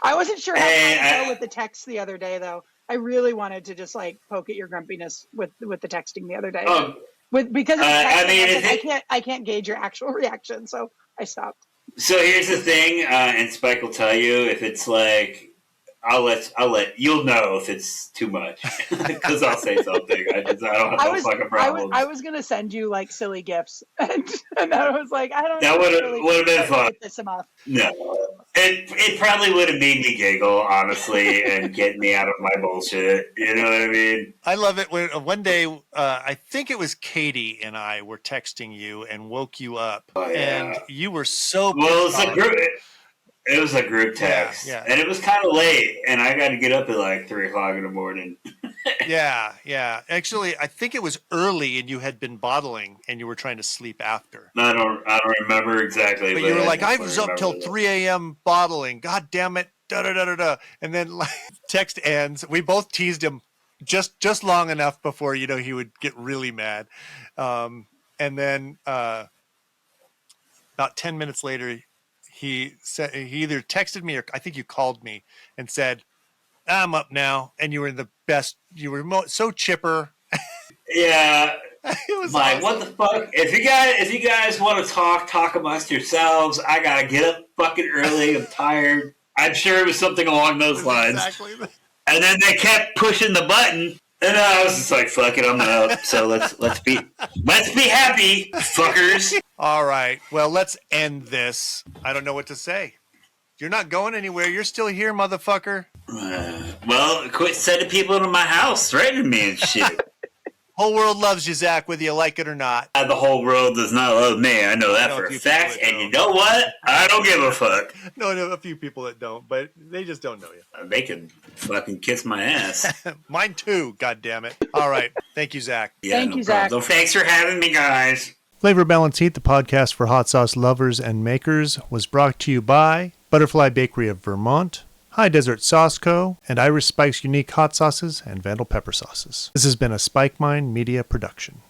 I wasn't sure how to go with the text the other day, though. I really wanted to just poke at your grumpiness with the texting the other day. Because of the texting, I can't gauge your actual reaction, so I stopped. So here's the thing, and Spike will tell you if it's I'll let you'll know if it's too much because I'll say something. I don't have no fucking problems. I was gonna send you silly gifts, and I was like, I don't. That would have been fun. Piss him off. No, it probably would have made me giggle, honestly, and get me out of my bullshit. You know what I mean? I love it when one day I think it was Katie and I were texting you and woke you up, and you were so well. It's a group. It was a group text, and it was kind of late, and I got to get up at 3 o'clock in the morning. Yeah. Actually, I think it was early, and you had been bottling, and you were trying to sleep after. I don't remember exactly. But you were like, I definitely was up till remember that. 3 a.m. bottling. God damn it. Da da da da da. And then like, text ends. We both teased him just long enough before he would get really mad. And then about 10 minutes later, he either texted me or I think you called me and said, I'm up now. And you were in the best. You were so chipper. Yeah. It was Like, awesome. what the fuck? If you guys want to talk amongst yourselves. I gotta get up fucking early. I'm tired. I'm sure it was something along those lines. Exactly. And then they kept pushing the button, and I was just like, "Fuck it, I'm up." So let's be happy, fuckers. All right. Well, let's end this. I don't know what to say. You're not going anywhere. You're still here, motherfucker. Well, quit sending people into my house, threatening me and shit. Whole world loves you, Zach, whether you like it or not. The whole world does not love me. I know that know for a a few fact. people that And you don't. know what? I don't give a fuck. No, a few people that don't, but they just don't know you. They can fucking kiss my ass. Mine too, God damn it. All right. Thank you, Zach. Yeah, Thank no you, Zach. problem. So thanks for having me, guys. Flavor Balance Heat, the podcast for hot sauce lovers and makers, was brought to you by Butterfly Bakery of Vermont, High Desert Sauce Co., and Irish Spike's Unique Hot Sauces and Vandal Pepper Sauces. This has been a Spike Mine Media production.